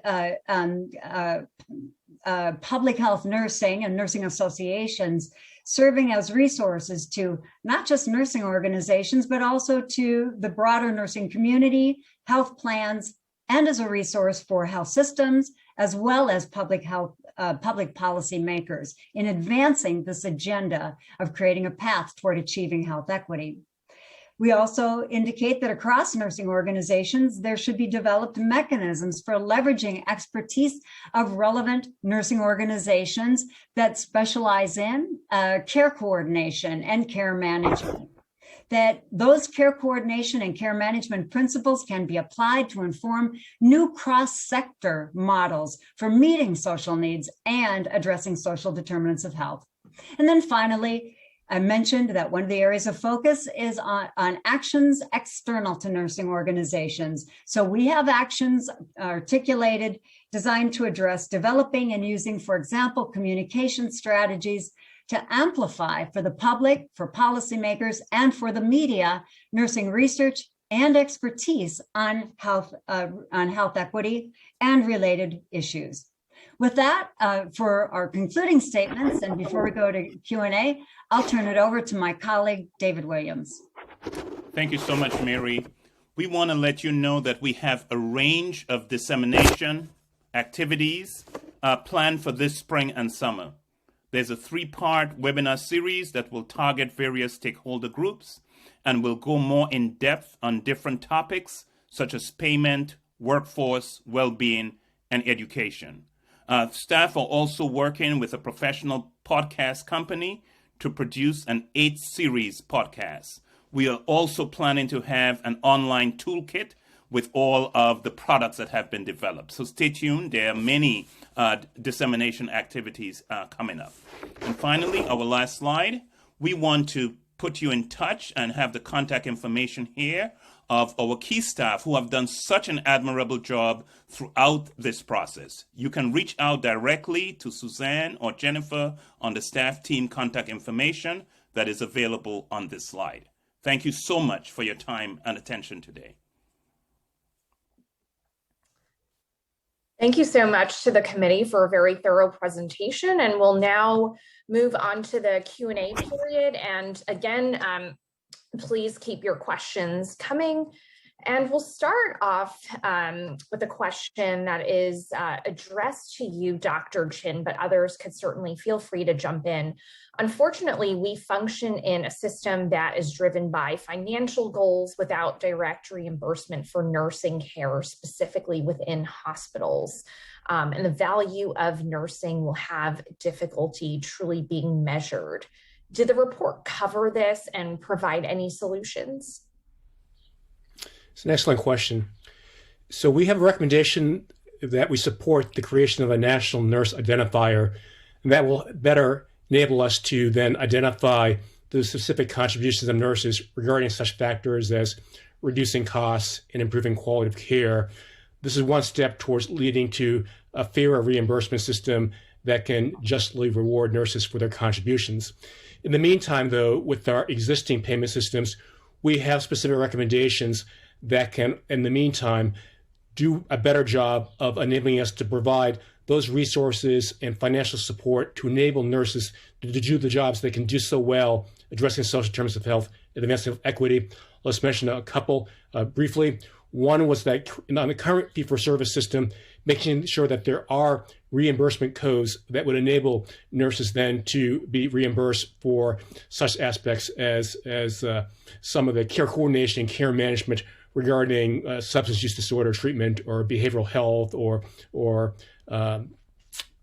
public health nursing and nursing associations serving as resources to not just nursing organizations, but also to the broader nursing community, health plans, and as a resource for health systems, as well as public health public policy makers in advancing this agenda of creating a path toward achieving health equity. We also indicate that across nursing organizations, there should be developed mechanisms for leveraging expertise of relevant nursing organizations that specialize in care coordination and care management. That those care coordination and care management principles can be applied to inform new cross-sector models for meeting social needs and addressing social determinants of health. And then finally, I mentioned that one of the areas of focus is on actions external to nursing organizations. So we have actions articulated designed to address developing and using, for example, communication strategies to amplify for the public, for policymakers, and for the media, nursing research and expertise on health equity and related issues. With that, for our concluding statements, and before we go to Q&A, I'll turn it over to my colleague, David Williams. Thank you so much, Mary. We want to let you know that we have a range of dissemination activities planned for this spring and summer. There's a 3-part webinar series that will target various stakeholder groups and will go more in depth on different topics such as payment, workforce, well-being, and education. Staff are also working with a professional podcast company to produce an 8-series podcast. We are also planning to have an online toolkit with all of the products that have been developed. So stay tuned. There are many dissemination activities coming up. And finally, our last slide, we want to put you in touch and have the contact information here of our key staff who have done such an admirable job throughout this process. You can reach out directly to Suzanne or Jennifer on the staff team contact information that is available on this slide. Thank you so much for your time and attention today. Thank you so much to the committee for a very thorough presentation, and we'll now move on to the Q&A period. And again, please keep your questions coming. And we'll start off with a question that is addressed to you, Dr. Chin, but others could certainly feel free to jump in. Unfortunately, we function in a system that is driven by financial goals without direct reimbursement for nursing care, specifically within hospitals. And the value of nursing will have difficulty truly being measured. Did the report cover this and provide any solutions? It's an excellent question. So we have a recommendation that we support the creation of a national nurse identifier, and that will better enable us to then identify the specific contributions of nurses regarding such factors as reducing costs and improving quality of care. This is one step towards leading to a fairer reimbursement system that can justly reward nurses for their contributions. In the meantime, though, with our existing payment systems, we have specific recommendations that can, in the meantime, do a better job of enabling us to provide those resources and financial support to enable nurses to do the jobs they can do so well, addressing social determinants of health and advancing health equity. Let's mention a couple briefly. One was that on the current fee-for-service system, making sure that there are reimbursement codes that would enable nurses then to be reimbursed for such aspects as some of the care coordination and care management regarding substance use disorder treatment or behavioral health or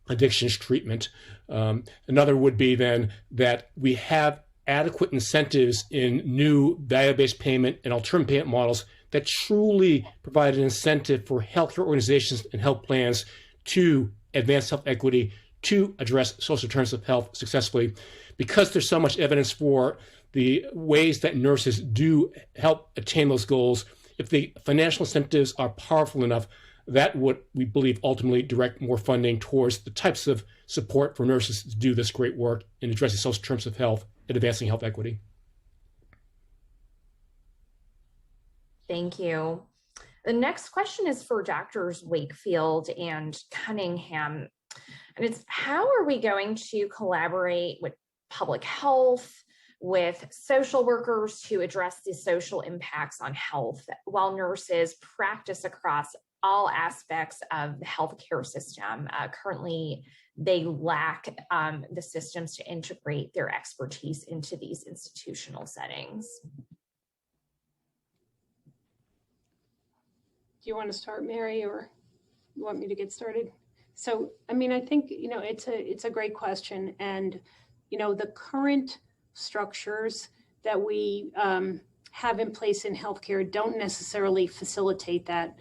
addictions treatment. Another would be then that we have adequate incentives in new value-based payment and alternative payment models that truly provide an incentive for healthcare organizations and health plans to advance health equity, to address social determinants of health successfully. Because there's so much evidence for the ways that nurses do help attain those goals, if the financial incentives are powerful enough, that would, we believe, ultimately direct more funding towards the types of support for nurses to do this great work in addressing social determinants of health and advancing health equity. Thank you. The next question is for Drs. Wakefield and Cunningham. And it's, how are we going to collaborate with public health, with social workers to address the social impacts on health while nurses practice across all aspects of the healthcare system. Currently, they lack the systems to integrate their expertise into these institutional settings. Do you want to start, Mary, or you want me to get started? So, I mean, I think, it's a great question. And, the current structures that we have in place in healthcare don't necessarily facilitate that.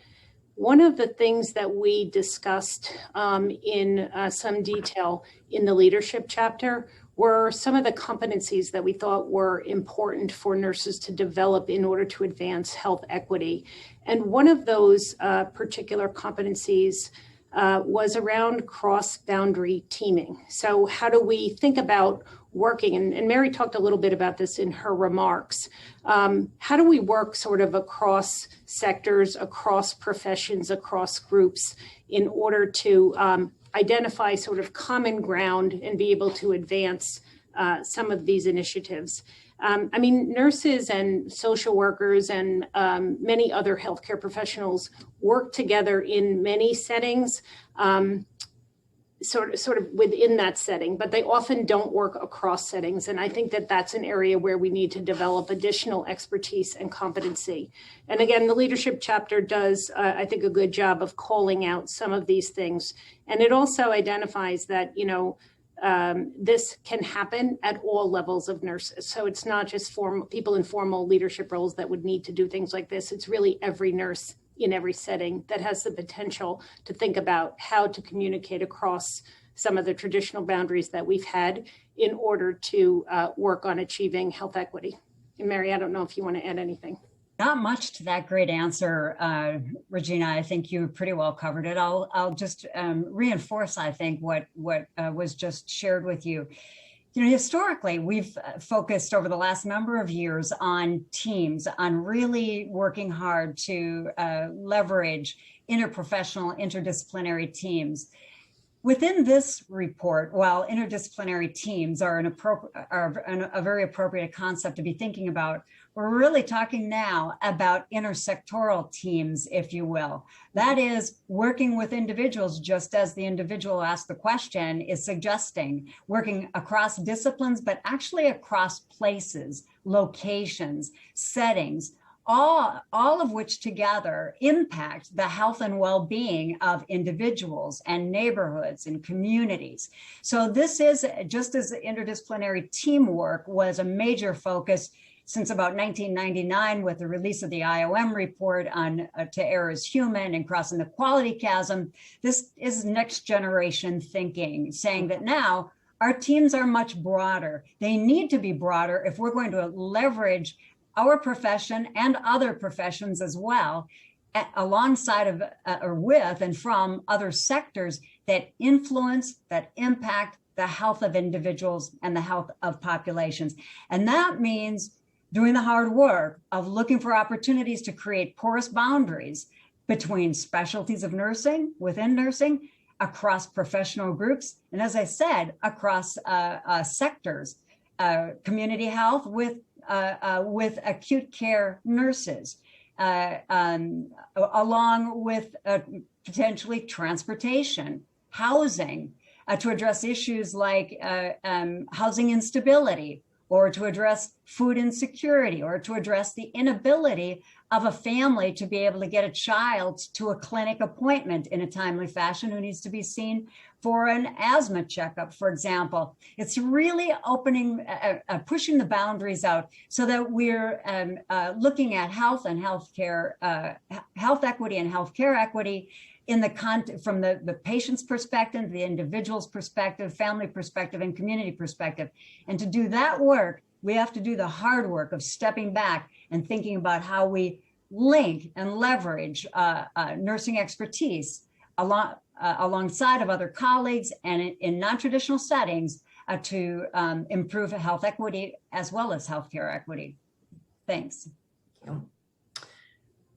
One of the things that we discussed in some detail in the leadership chapter were some of the competencies that we thought were important for nurses to develop in order to advance health equity. And one of those particular competencies was around cross-boundary teaming. So how do we think about working? And Mary talked a little bit about this in her remarks. How do we work sort of across sectors, across professions, across groups in order to identify sort of common ground and be able to advance some of these initiatives? I mean, nurses and social workers and many other healthcare professionals work together in many settings, sort of within that setting, but they often don't work across settings. And I think that that's an area where we need to develop additional expertise and competency. And again, the leadership chapter does, I think, a good job of calling out some of these things. And it also identifies that, this can happen at all levels of nurses. So it's not just people in formal leadership roles that would need to do things like this. It's really every nurse in every setting that has the potential to think about how to communicate across some of the traditional boundaries that we've had in order to work on achieving health equity. And Mary, I don't know if you want to add anything. Not much to that great answer, Regina. I think you pretty well covered it. I'll just reinforce, I think, what was just shared with you. Historically, we've focused over the last number of years on teams, on really working hard to leverage interprofessional, interdisciplinary teams. Within this report, while interdisciplinary teams are a very appropriate concept to be thinking about, we're really talking now about intersectoral teams, if you will. That is working with individuals, just as the individual asked the question is suggesting, working across disciplines, but actually across places, locations, settings, all of which together impact the health and well-being of individuals and neighborhoods and communities. So this is, just as interdisciplinary teamwork was a major focus since about 1999 with the release of the IOM report on To Err is Human and Crossing the Quality Chasm, this is next generation thinking, saying that now our teams are much broader. They need to be broader if we're going to leverage our profession and other professions as well, alongside of or with and from other sectors that influence, that impact the health of individuals and the health of populations. And that means doing the hard work of looking for opportunities to create porous boundaries between specialties of nursing, within nursing, across professional groups, and as I said, across sectors, community health with acute care nurses, along with potentially transportation, housing, to address issues like housing instability, or to address food insecurity, or to address the inability of a family to be able to get a child to a clinic appointment in a timely fashion who needs to be seen for an asthma checkup, for example. It's really opening, pushing the boundaries out so that we're looking at health and healthcare, health equity and healthcare equity in the from the patient's perspective, the individual's perspective, family perspective, and community perspective. And to do that work, we have to do the hard work of stepping back and thinking about how we link and leverage nursing expertise alongside of other colleagues and in non-traditional settings to improve health equity as well as healthcare equity. Thanks. Thank you.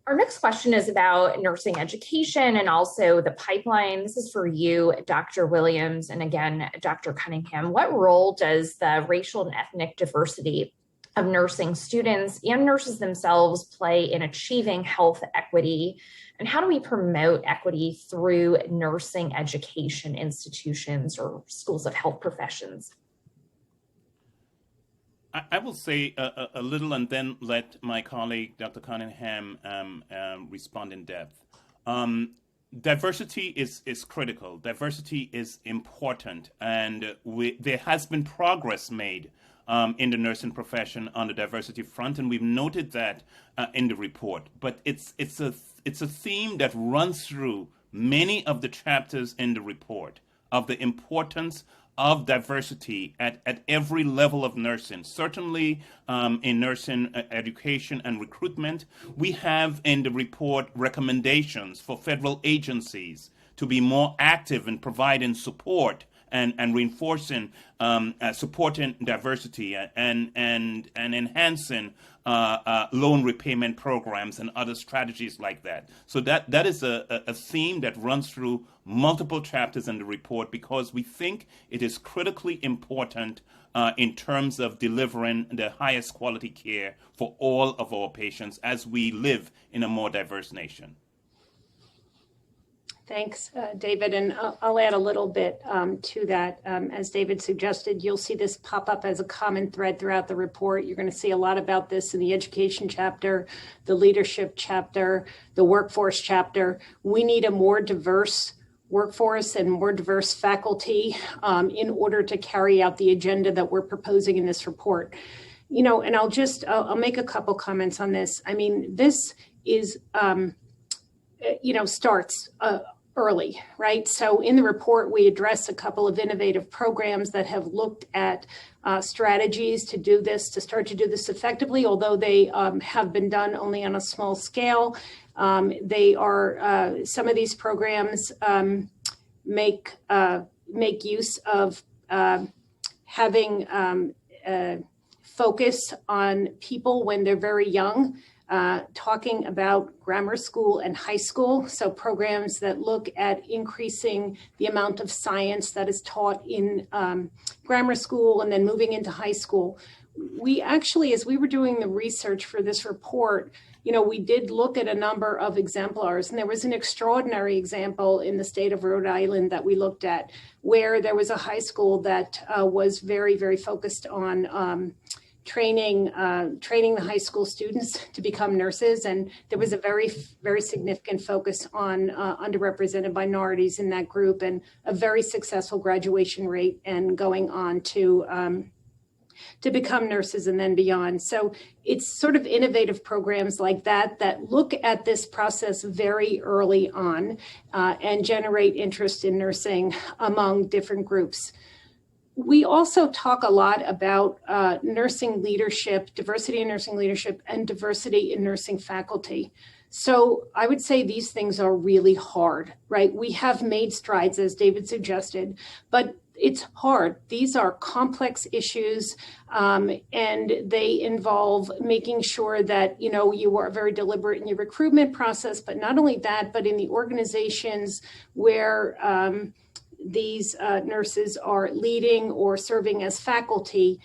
Our next question is about nursing education and also the pipeline. This is for you, Dr. Williams, and again, Dr. Cunningham. What role does the racial and ethnic diversity of nursing students and nurses themselves play in achieving health equity? And how do we promote equity through nursing education institutions or schools of health professions? I will say a little and then let my colleague, Dr. Cunningham, respond in depth. Diversity is critical. Diversity is important, and there has been progress made in the nursing profession on the diversity front, and we've noted that in the report. But it's a theme that runs through many of the chapters in the report of the importance of diversity at every level of nursing. Certainly in nursing education and recruitment, we have in the report recommendations for federal agencies to be more active in providing support and reinforcing, supporting diversity and enhancing loan repayment programs and other strategies like that. So that is a theme that runs through multiple chapters in the report, because we think it is critically important in terms of delivering the highest quality care for all of our patients as we live in a more diverse nation. Thanks, David. And I'll add a little bit to that. As David suggested, you'll see this pop up as a common thread throughout the report. You're going to see a lot about this in the education chapter, the leadership chapter, the workforce chapter. We need a more diverse workforce and more diverse faculty in order to carry out the agenda that we're proposing in this report. And I'll make a couple comments on this. I mean, this is, starts early, right? So in the report, we address a couple of innovative programs that have looked at strategies to do this, to start to do this effectively, although they have been done only on a small scale. They are, some of these programs make use of having focus on people when they're very young, talking about grammar school and high school. So programs that look at increasing the amount of science that is taught in grammar school and then moving into high school. We actually, as we were doing the research for this report, we did look at a number of exemplars, and there was an extraordinary example in the state of Rhode Island that we looked at, where there was a high school that was very, very focused on training the high school students to become nurses. And there was a very, very significant focus on underrepresented minorities in that group, and a very successful graduation rate and going on to become nurses and then beyond. So it's sort of innovative programs like that that look at this process very early on and generate interest in nursing among different groups. We also talk a lot about nursing leadership, diversity in nursing leadership, and diversity in nursing faculty. So I would say these things are really hard, right? We have made strides, as David suggested, but it's hard. These are complex issues, and they involve making sure that, you are very deliberate in your recruitment process, but not only that, but in the organizations where these nurses are leading or serving as faculty,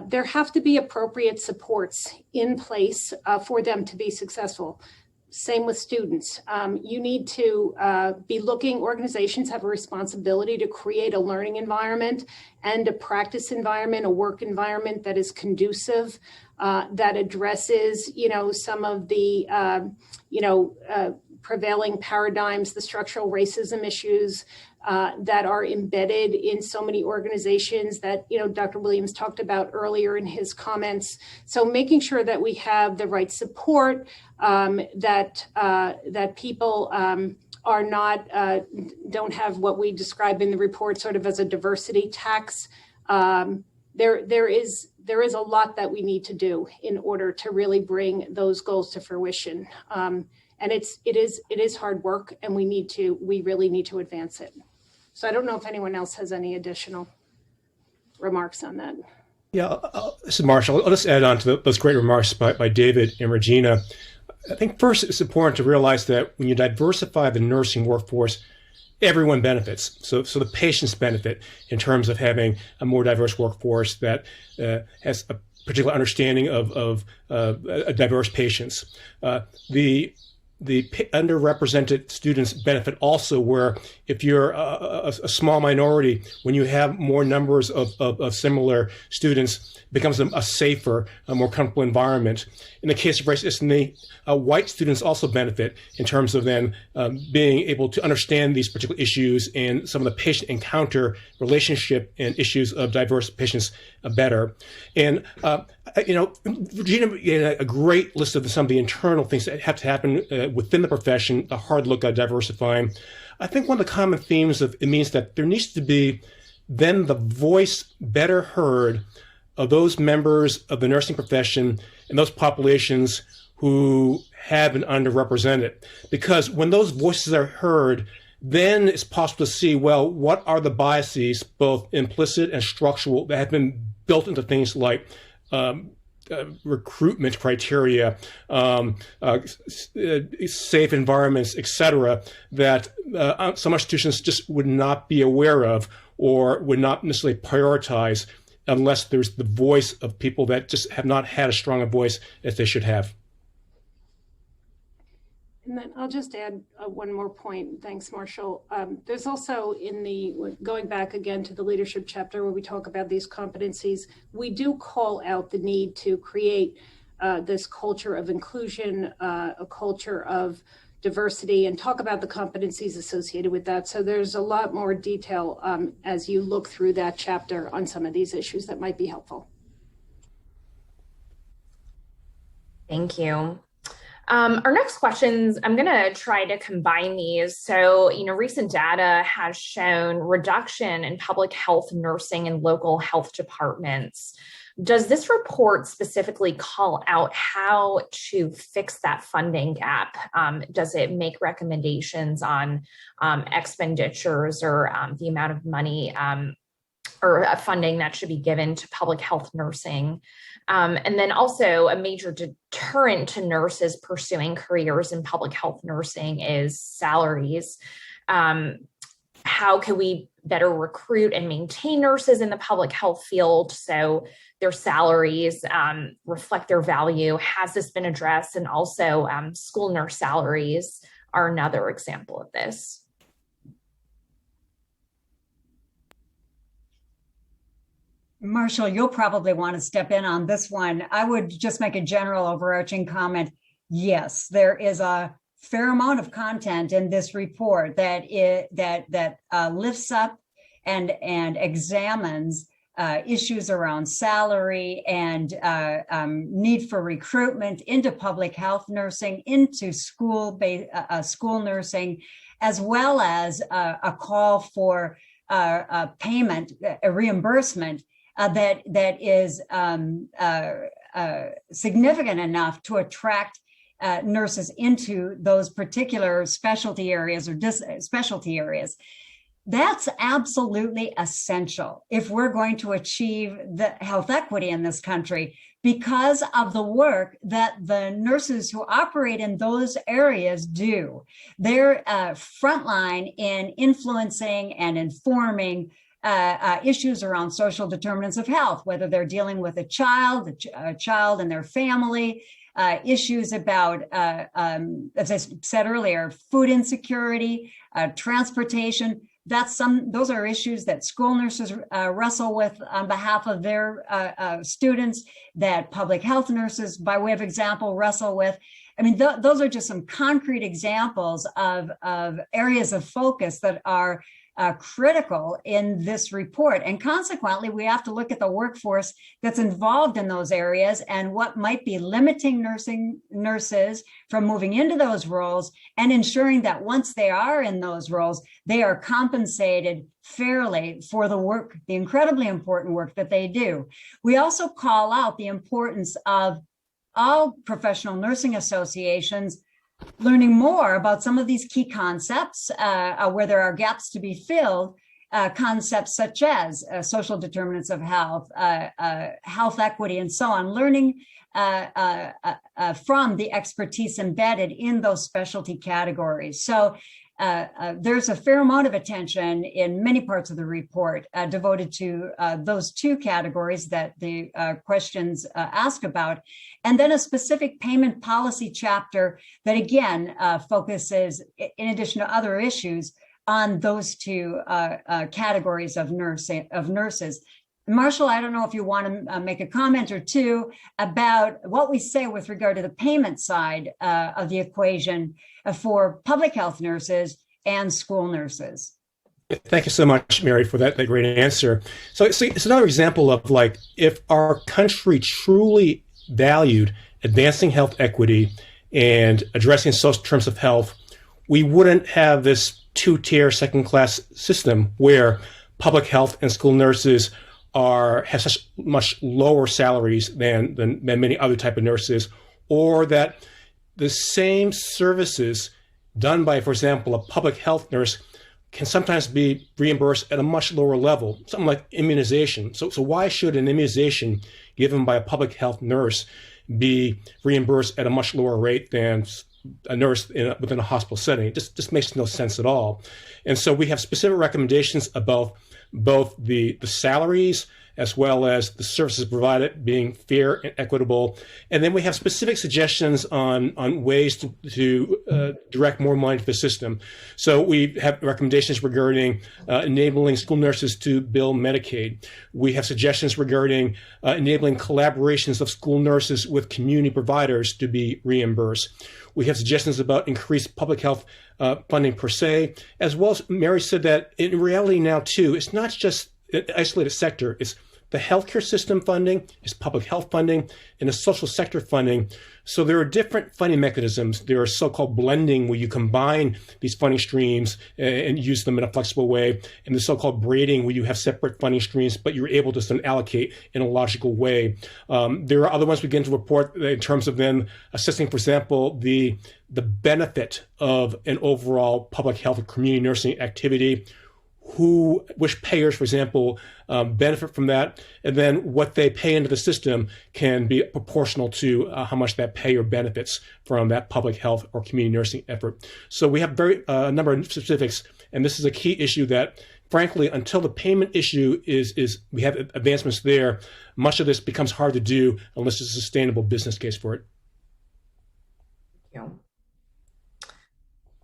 there have to be appropriate supports in place for them to be successful. Same with students. You need to be looking, organizations have a responsibility to create a learning environment and a practice environment, a work environment that is conducive, that addresses, some of the, prevailing paradigms, the structural racism issues that are embedded in so many organizations that, Dr. Williams talked about earlier in his comments. So making sure that we have the right support, that people are not, don't have what we describe in the report sort of as a diversity tax. There is a lot that we need to do in order to really bring those goals to fruition. And it is hard work, and we really need to advance it. So I don't know if anyone else has any additional remarks on that. Yeah, this is Marshall. I'll just add on to those great remarks by David and Regina. I think first it's important to realize that when you diversify the nursing workforce, everyone benefits. So the patients benefit in terms of having a more diverse workforce that has a particular understanding of diverse patients. The underrepresented students benefit also, where if you're a small minority, when you have more numbers of similar students, it becomes a safer, a more comfortable environment. In the case of race ethnicity, white students also benefit in terms of them being able to understand these particular issues and some of the patient encounter relationship and issues of diverse patients better. And Regina gave a great list of some of the internal things that have to happen within the profession, a hard look at diversifying. I think one of the common themes of it means that there needs to be then the voice better heard of those members of the nursing profession and those populations who have been underrepresented. Because when those voices are heard, then it's possible to see, well, what are the biases, both implicit and structural, that have been built into things like recruitment criteria, safe environments, etc., that some institutions just would not be aware of or would not necessarily prioritize unless there's the voice of people that just have not had as strong a voice as they should have. And then I'll just add one more point. Thanks, Marshall. There's also going back again to the leadership chapter where we talk about these competencies, we do call out the need to create this culture of inclusion, a culture of diversity, and talk about the competencies associated with that. So there's a lot more detail as you look through that chapter on some of these issues that might be helpful. Thank you. Our next questions, I'm going to try to combine these. So, recent data has shown reduction in public health nursing in local health departments. Does this report specifically call out how to fix that funding gap? Does it make recommendations on expenditures or the amount of money or funding that should be given to public health nursing? And then also a major deterrent to nurses pursuing careers in public health nursing is salaries. How can we better recruit and maintain nurses in the public health field so their salaries reflect their value? Has this been addressed? And also school nurse salaries are another example of this. Marshall, you'll probably want to step in on this one. I would just make a general overarching comment. Yes, there is a fair amount of content in this report that lifts up and examines issues around salary and need for recruitment into public health nursing, into school nursing, as well as a call for payment, a reimbursement that is significant enough to attract nurses into those particular specialty areas or specialty areas. That's absolutely essential if we're going to achieve the health equity in this country, because of the work that the nurses who operate in those areas do. They're frontline in influencing and informing issues around social determinants of health, whether they're dealing with a child and their family, issues about, as I said earlier, food insecurity, transportation. Those are issues that school nurses wrestle with on behalf of their students, that public health nurses, by way of example, wrestle with. I mean, those are just some concrete examples of areas of focus that are critical in this report. And consequently, we have to look at the workforce that's involved in those areas and what might be limiting nurses from moving into those roles, and ensuring that once they are in those roles, they are compensated fairly for the work, the incredibly important work that they do. We also call out the importance of all professional nursing associations learning more about some of these key concepts where there are gaps to be filled, concepts such as social determinants of health, health equity, and so on, learning from the expertise embedded in those specialty categories. So there's a fair amount of attention in many parts of the report devoted to those two categories that the questions ask about, and then a specific payment policy chapter that again focuses, in addition to other issues, on those two categories of nurses. Marshall, I don't know if you want to make a comment or two about what we say with regard to the payment side of the equation for public health nurses and school nurses. Thank you so much, Mary, for that great answer. So it's another example of, like, if our country truly valued advancing health equity and addressing social terms of health, we wouldn't have this two-tier second-class system where public health and school nurses have such much lower salaries than many other type of nurses, or that the same services done by, for example, a public health nurse can sometimes be reimbursed at a much lower level, something like immunization. So why should an immunization given by a public health nurse be reimbursed at a much lower rate than a nurse within a hospital setting? It just makes no sense at all. And so we have specific recommendations about both the salaries as well as the services provided being fair and equitable. And then we have specific suggestions on ways to direct more money to the system. So we have recommendations regarding enabling school nurses to bill Medicaid. We have suggestions regarding enabling collaborations of school nurses with community providers to be reimbursed. We have suggestions about increased public health funding per se, as well as Mary said that in reality now too, it's not just an isolated sector. It's the healthcare system funding, it's public health funding, and the social sector funding. So there are different funding mechanisms. There are so-called blending, where you combine these funding streams and use them in a flexible way, and the so-called braiding, where you have separate funding streams, but you're able to then allocate in a logical way. There are other ones we get into report in terms of then assessing, for example, the benefit of an overall public health and community nursing activity, which payers, for example, benefit from that, and then what they pay into the system can be proportional to how much that payer benefits from that public health or community nursing effort. So we have a number of specifics, and this is a key issue that, frankly, until the payment issue is we have advancements there, much of this becomes hard to do unless there's a sustainable business case for it. Thank you.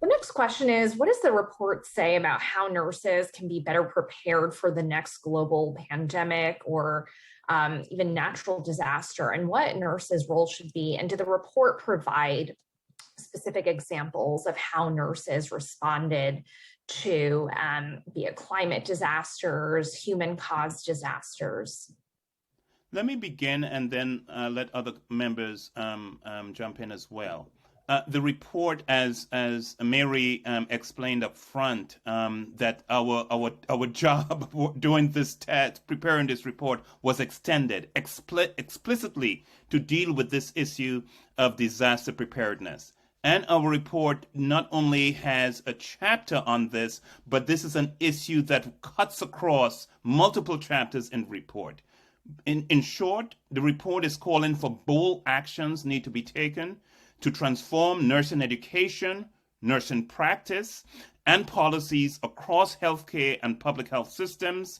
The next question is, what does the report say about how nurses can be better prepared for the next global pandemic or even natural disaster, and what nurses' role should be? And did the report provide specific examples of how nurses responded to be it climate disasters, human-caused disasters? Let me begin and then let other members jump in as well. The report, as Mary explained up front, that our job doing this test, preparing this report, was extended explicitly to deal with this issue of disaster preparedness. And our report not only has a chapter on this, but this is an issue that cuts across multiple chapters in the report. In short, the report is calling for bold actions need to be taken to transform nursing education, nursing practice, and policies across healthcare and public health systems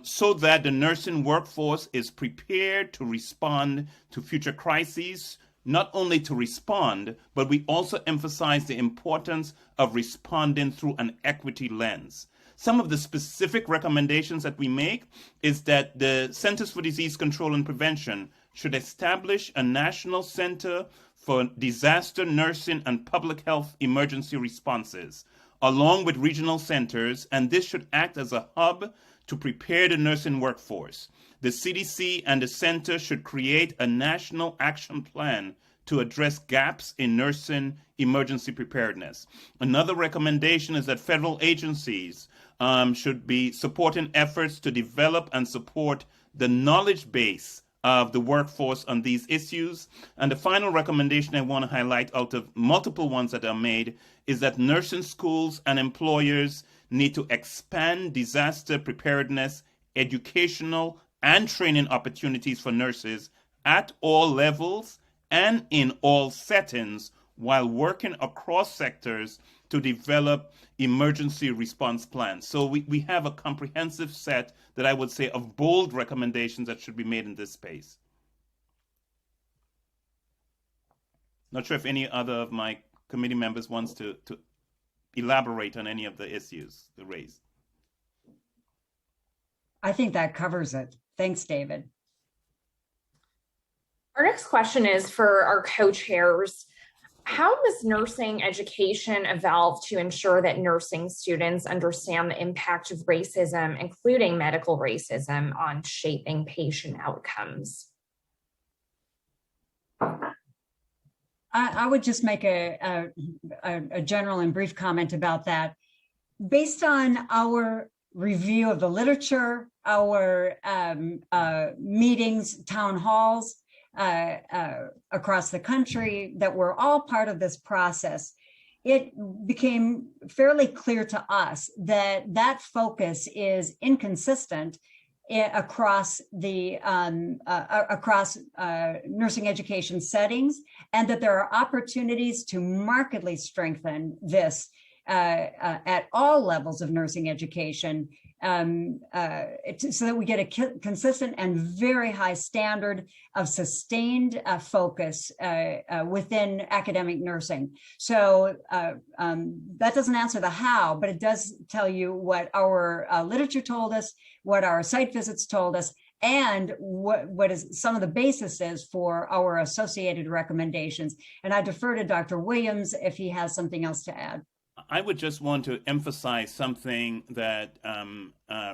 so that the nursing workforce is prepared to respond to future crises, not only to respond, but we also emphasize the importance of responding through an equity lens. Some of the specific recommendations that we make is that the Centers for Disease Control and Prevention should establish a national center for disaster nursing and public health emergency responses, along with regional centers, and this should act as a hub to prepare the nursing workforce. The CDC and the center should create a national action plan to address gaps in nursing emergency preparedness. Another recommendation is that federal agencies should be supporting efforts to develop and support the knowledge base of the workforce on these issues. And the final recommendation I want to highlight out of multiple ones that are made is that nursing schools and employers need to expand disaster preparedness, educational, and training opportunities for nurses at all levels and in all settings, while working across sectors to develop emergency response plans. So we have a comprehensive set that I would say of bold recommendations that should be made in this space. Not sure if any other of my committee members wants to elaborate on any of the issues raised. I think that covers it. Thanks, David. Our next question is for our co-chairs. How does nursing education evolve to ensure that nursing students understand the impact of racism, including medical racism, on shaping patient outcomes? I would just make a general and brief comment about that. Based on our review of the literature, our meetings, town halls across the country that were all part of this process, it became fairly clear to us that that focus is inconsistent across the nursing education settings, and that there are opportunities to markedly strengthen this at all levels of nursing education, so that we get a consistent and very high standard of sustained focus within academic nursing. So that doesn't answer the how, but it does tell you what our literature told us, what our site visits told us, and what is some of the basis is for our associated recommendations. And I defer to Dr. Williams if he has something else to add. I would just want to emphasize something that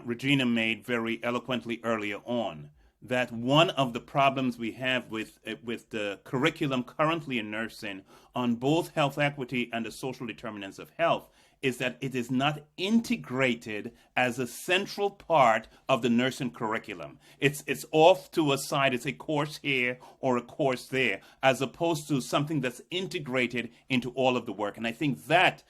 Regina made very eloquently earlier on, that one of the problems we have with the curriculum currently in nursing on both health equity and the social determinants of health is that it is not integrated as a central part of the nursing curriculum. It's off to a side. It's a course here or a course there, as opposed to something that's integrated into all of the work. And I think that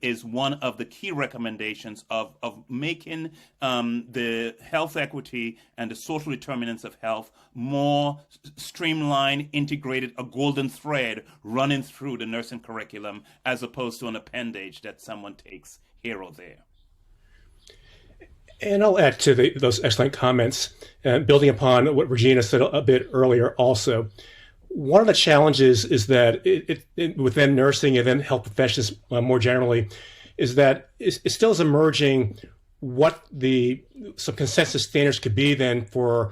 is one of the key recommendations of making the health equity and the social determinants of health more streamlined, integrated, a golden thread running through the nursing curriculum, as opposed to an appendage that someone takes here or there. And I'll add to those excellent comments, building upon what Regina said a bit earlier also. One of the challenges is that within nursing and then health professions more generally, is that it still is emerging what some consensus standards could be then for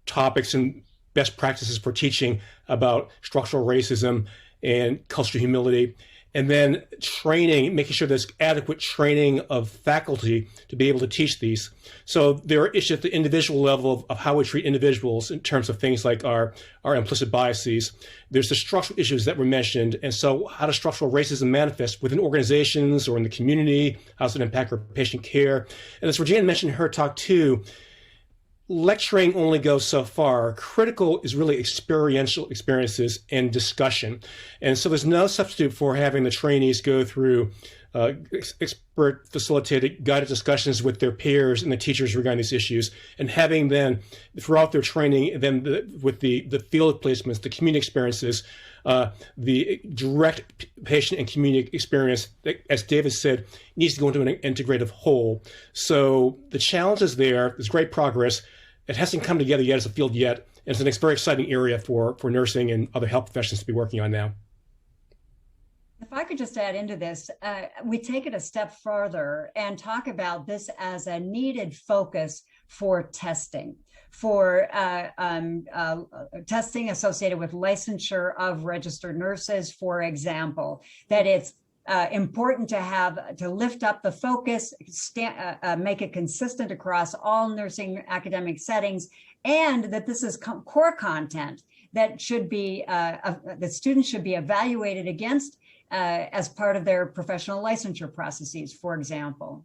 topics and best practices for teaching about structural racism and cultural humility. And then training, making sure there's adequate training of faculty to be able to teach these. So there are issues at the individual level of how we treat individuals in terms of things like our implicit biases. There's the structural issues that were mentioned. And so how does structural racism manifest within organizations or in the community? How does it impact our patient care? And as Regina mentioned in her talk too, lecturing only goes so far. Critical is really experiential experiences and discussion. And so there's no substitute for having the trainees go through expert facilitated guided discussions with their peers and the teachers regarding these issues, and having then throughout their training, then with the field placements, the community experiences, the direct patient and community experience, as David said, needs to go into an integrative whole. So the challenge is there. There's great progress. It hasn't come together yet as a field yet. And it's a very exciting area for nursing and other health professions to be working on now. If I could just add into this, we take it a step further and talk about this as a needed focus for testing, for testing associated with licensure of registered nurses, for example, that it's important to lift up the focus, make it consistent across all nursing academic settings, and that this is core content that should be that students should be evaluated against as part of their professional licensure processes, for example.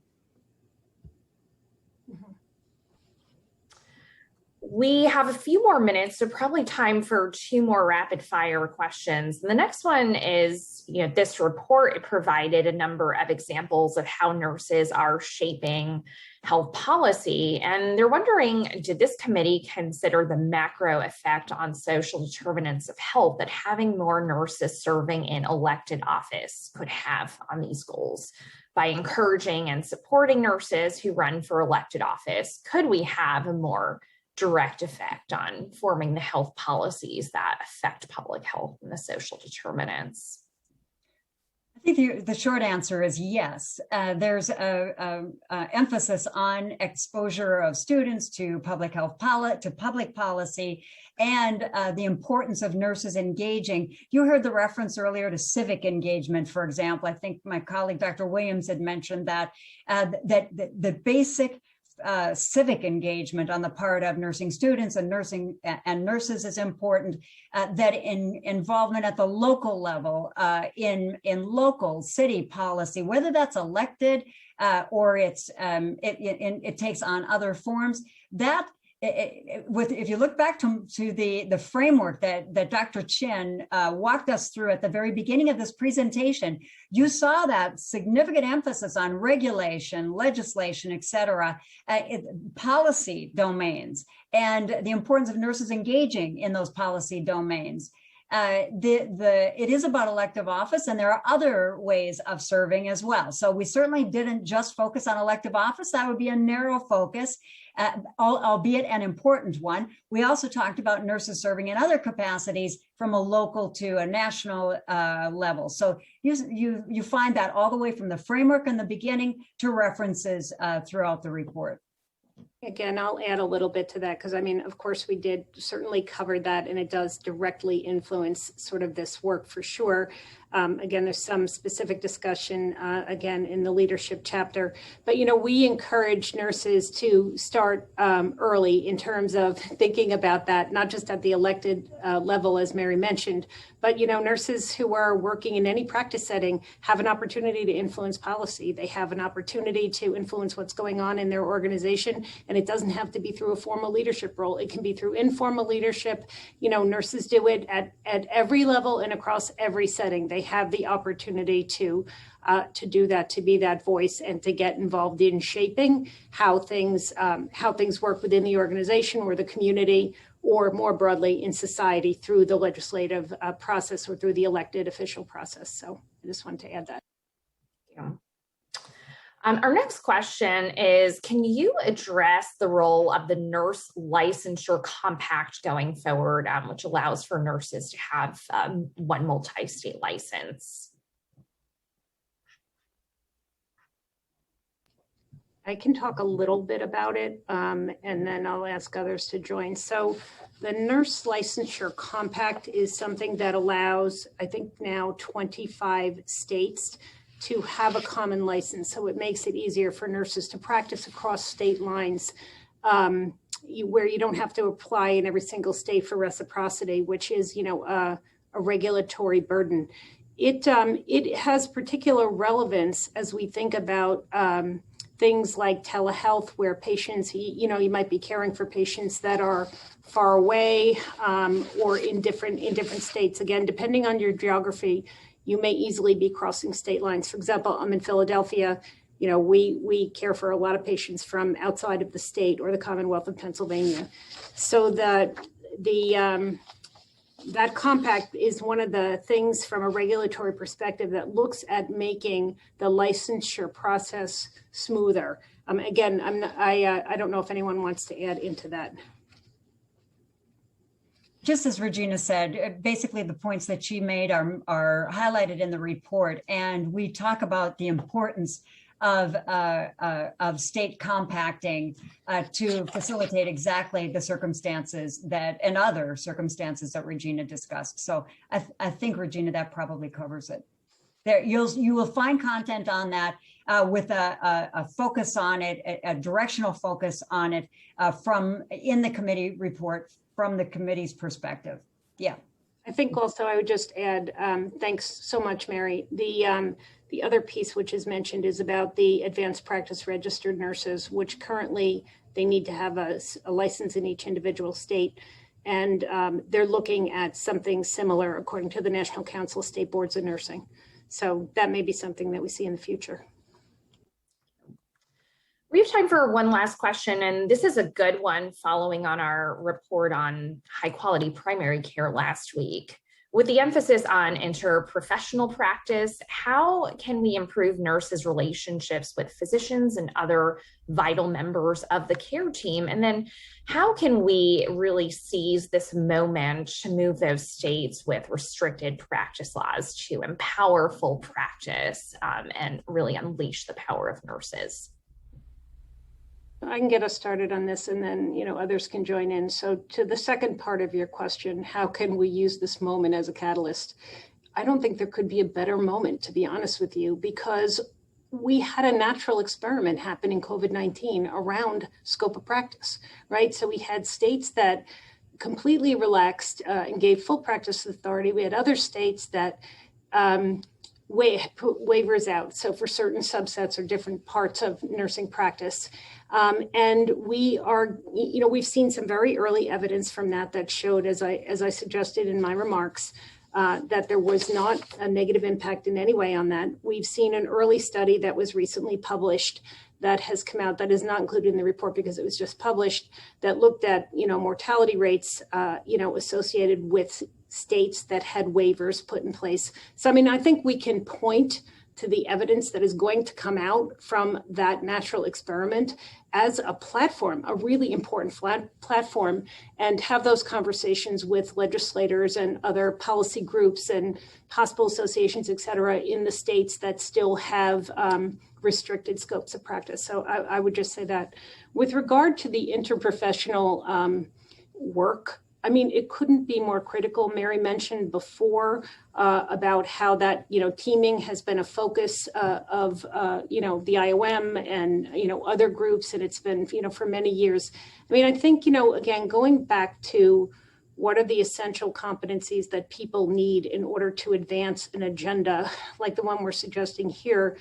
We have a few more minutes, so probably time for 2 more rapid fire questions. And the next one is, this report provided a number of examples of how nurses are shaping health policy. And they're wondering, did this committee consider the macro effect on social determinants of health that having more nurses serving in elected office could have on these goals? By encouraging and supporting nurses who run for elected office, could we have a more direct effect on forming the health policies that affect public health and the social determinants? I think the short answer is yes. There's a emphasis on exposure of students to public health to public policy, and the importance of nurses engaging. You heard the reference earlier to civic engagement, for example. I think my colleague, Dr. Williams, had mentioned that the basic civic engagement on the part of nursing students and nurses is important. That involvement at the local level in local city policy, whether that's elected or it takes on other forms. That if you look back to the framework that Dr. Chin walked us through at the very beginning of this presentation, you saw that significant emphasis on regulation, legislation, et cetera, policy domains, and the importance of nurses engaging in those policy domains. It is about elective office, and there are other ways of serving as well. So we certainly didn't just focus on elective office. That would be a narrow focus, albeit an important one. We also talked about nurses serving in other capacities from a local to a national level. So you find that all the way from the framework in the beginning to references throughout the report. Again, I'll add a little bit to that because, I mean, of course, we did certainly cover that, and it does directly influence sort of this work for sure. Again, there's some specific discussion, again, in the leadership chapter. But, we encourage nurses to start early in terms of thinking about that, not just at the elected level, as Mary mentioned, but, nurses who are working in any practice setting have an opportunity to influence policy. They have an opportunity to influence what's going on in their organization. And it doesn't have to be through a formal leadership role. It can be through informal leadership. Nurses do it at every level and across every setting. They have the opportunity to do that, to be that voice, and to get involved in shaping how things work within the organization or the community, or more broadly in society through the legislative process or through the elected official process. So I just wanted to add that. Yeah. Our next question is, can you address the role of the nurse licensure compact going forward, which allows for nurses to have one multi-state license? I can talk a little bit about it, and then I'll ask others to join. So the nurse licensure compact is something that allows, I think now 25 states to have a common license. So it makes it easier for nurses to practice across state lines, where you don't have to apply in every single state for reciprocity, which is, a regulatory burden. It has particular relevance as we think about things like telehealth, where patients, you might be caring for patients that are far away or in different states. Again, depending on your geography, you may easily be crossing state lines. For example, I'm in Philadelphia. We care for a lot of patients from outside of the state or the Commonwealth of Pennsylvania. So that compact is one of the things from a regulatory perspective that looks at making the licensure process smoother. Again, I don't know if anyone wants to add into that. Just as Regina said, basically the points that she made are highlighted in the report, and we talk about the importance of state compacting to facilitate exactly the circumstances and other circumstances that Regina discussed. So I think, Regina, that probably covers it. You will find content on that with a focus on it, a directional focus on it in the committee report from the committee's perspective. Yeah. I think also I would just add, thanks so much, Mary. The other piece which is mentioned is about the advanced practice registered nurses, which currently They need to have a license in each individual state. And they're looking at something similar according to the National Council of State Boards of Nursing. So that may be something that we see in the future. We have time for one last question, and this is a good one following on our report on high quality primary care last week. With the emphasis on interprofessional practice, how can we improve nurses' relationships with physicians and other vital members of the care team? And then how can we really seize this moment to move those states with restricted practice laws to empower full practice and really unleash the power of nurses? I can get us started on this, and then others can join in. So to the second part of your question, how can we use this moment as a catalyst? I don't think there could be a better moment, to be honest with you, because we had a natural experiment happen in COVID-19 around scope of practice, right? So we had states that completely relaxed and gave full practice authority. We had other states that put waivers out. So for certain subsets or different parts of nursing practice. And we are, we've seen some very early evidence from that showed, as I suggested in my remarks, that there was not a negative impact in any way on that. We've seen an early study that was recently published that has come out, that is not included in the report because it was just published, that looked at, mortality rates, associated with states that had waivers put in place. So, I think we can point to the evidence that is going to come out from that natural experiment as a platform, a really important platform, and have those conversations with legislators and other policy groups and hospital associations, et cetera, in the states that still have restricted scopes of practice. So I would just say that. With regard to the interprofessional work, it couldn't be more critical. Mary mentioned before about how that, teaming has been a focus of, the IOM and, other groups, and it's been, for many years. I think, again, going back to what are the essential competencies that people need in order to advance an agenda like the one we're suggesting here,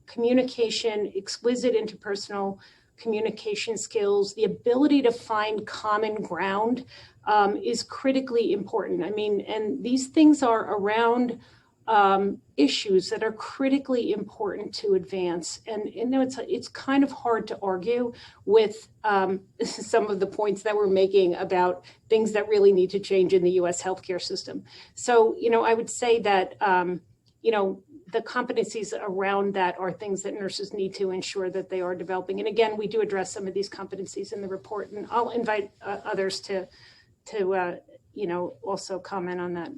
communication, exquisite interpersonal communication skills, the ability to find common ground is critically important. And these things are around issues that are critically important to advance. And it's kind of hard to argue with some of the points that we're making about things that really need to change in the US healthcare system. So, I would say that, the competencies around that are things that nurses need to ensure that they are developing. And again, we do address some of these competencies in the report, and I'll invite others to also comment on that.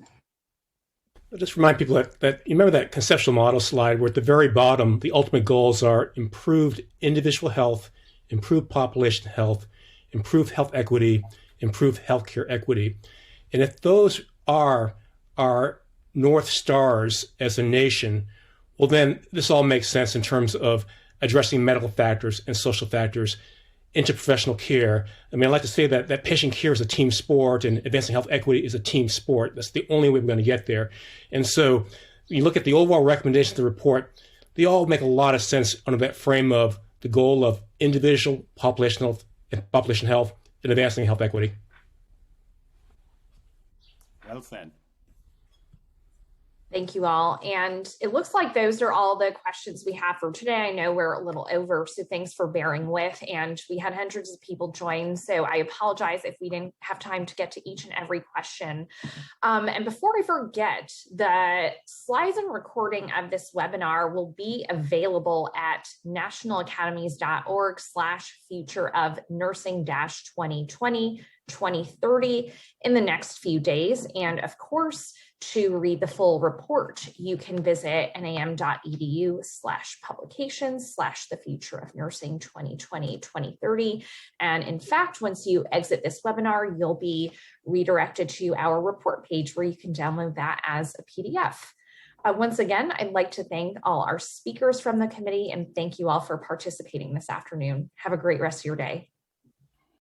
I'll just remind people that you remember that conceptual model slide where at the very bottom, the ultimate goals are improved individual health, improved population health, improved health equity, improved healthcare equity. And if those are our North Stars as a nation, well, then this all makes sense in terms of addressing medical factors and social factors into professional care. I like to say that patient care is a team sport and advancing health equity is a team sport. That's the only way we're going to get there. And so when you look at the overall recommendations of the report, they all make a lot of sense under that frame of the goal of individual population health and advancing health equity. Well said. Thank you all. And it looks like those are all the questions we have for today. I know we're a little over, so thanks for bearing with. And we had hundreds of people join, so I apologize if we didn't have time to get to each and every question. And before I forget, the slides and recording of this webinar will be available at nationalacademies.org/future-of-nursing-2020-2030 in the next few days. And of course, to read the full report, you can visit nam.edu/publications/the future of nursing 2020-2030. And in fact, once you exit this webinar, you'll be redirected to our report page where you can download that as a PDF. Once again, I'd like to thank all our speakers from the committee and thank you all for participating this afternoon. Have a great rest of your day.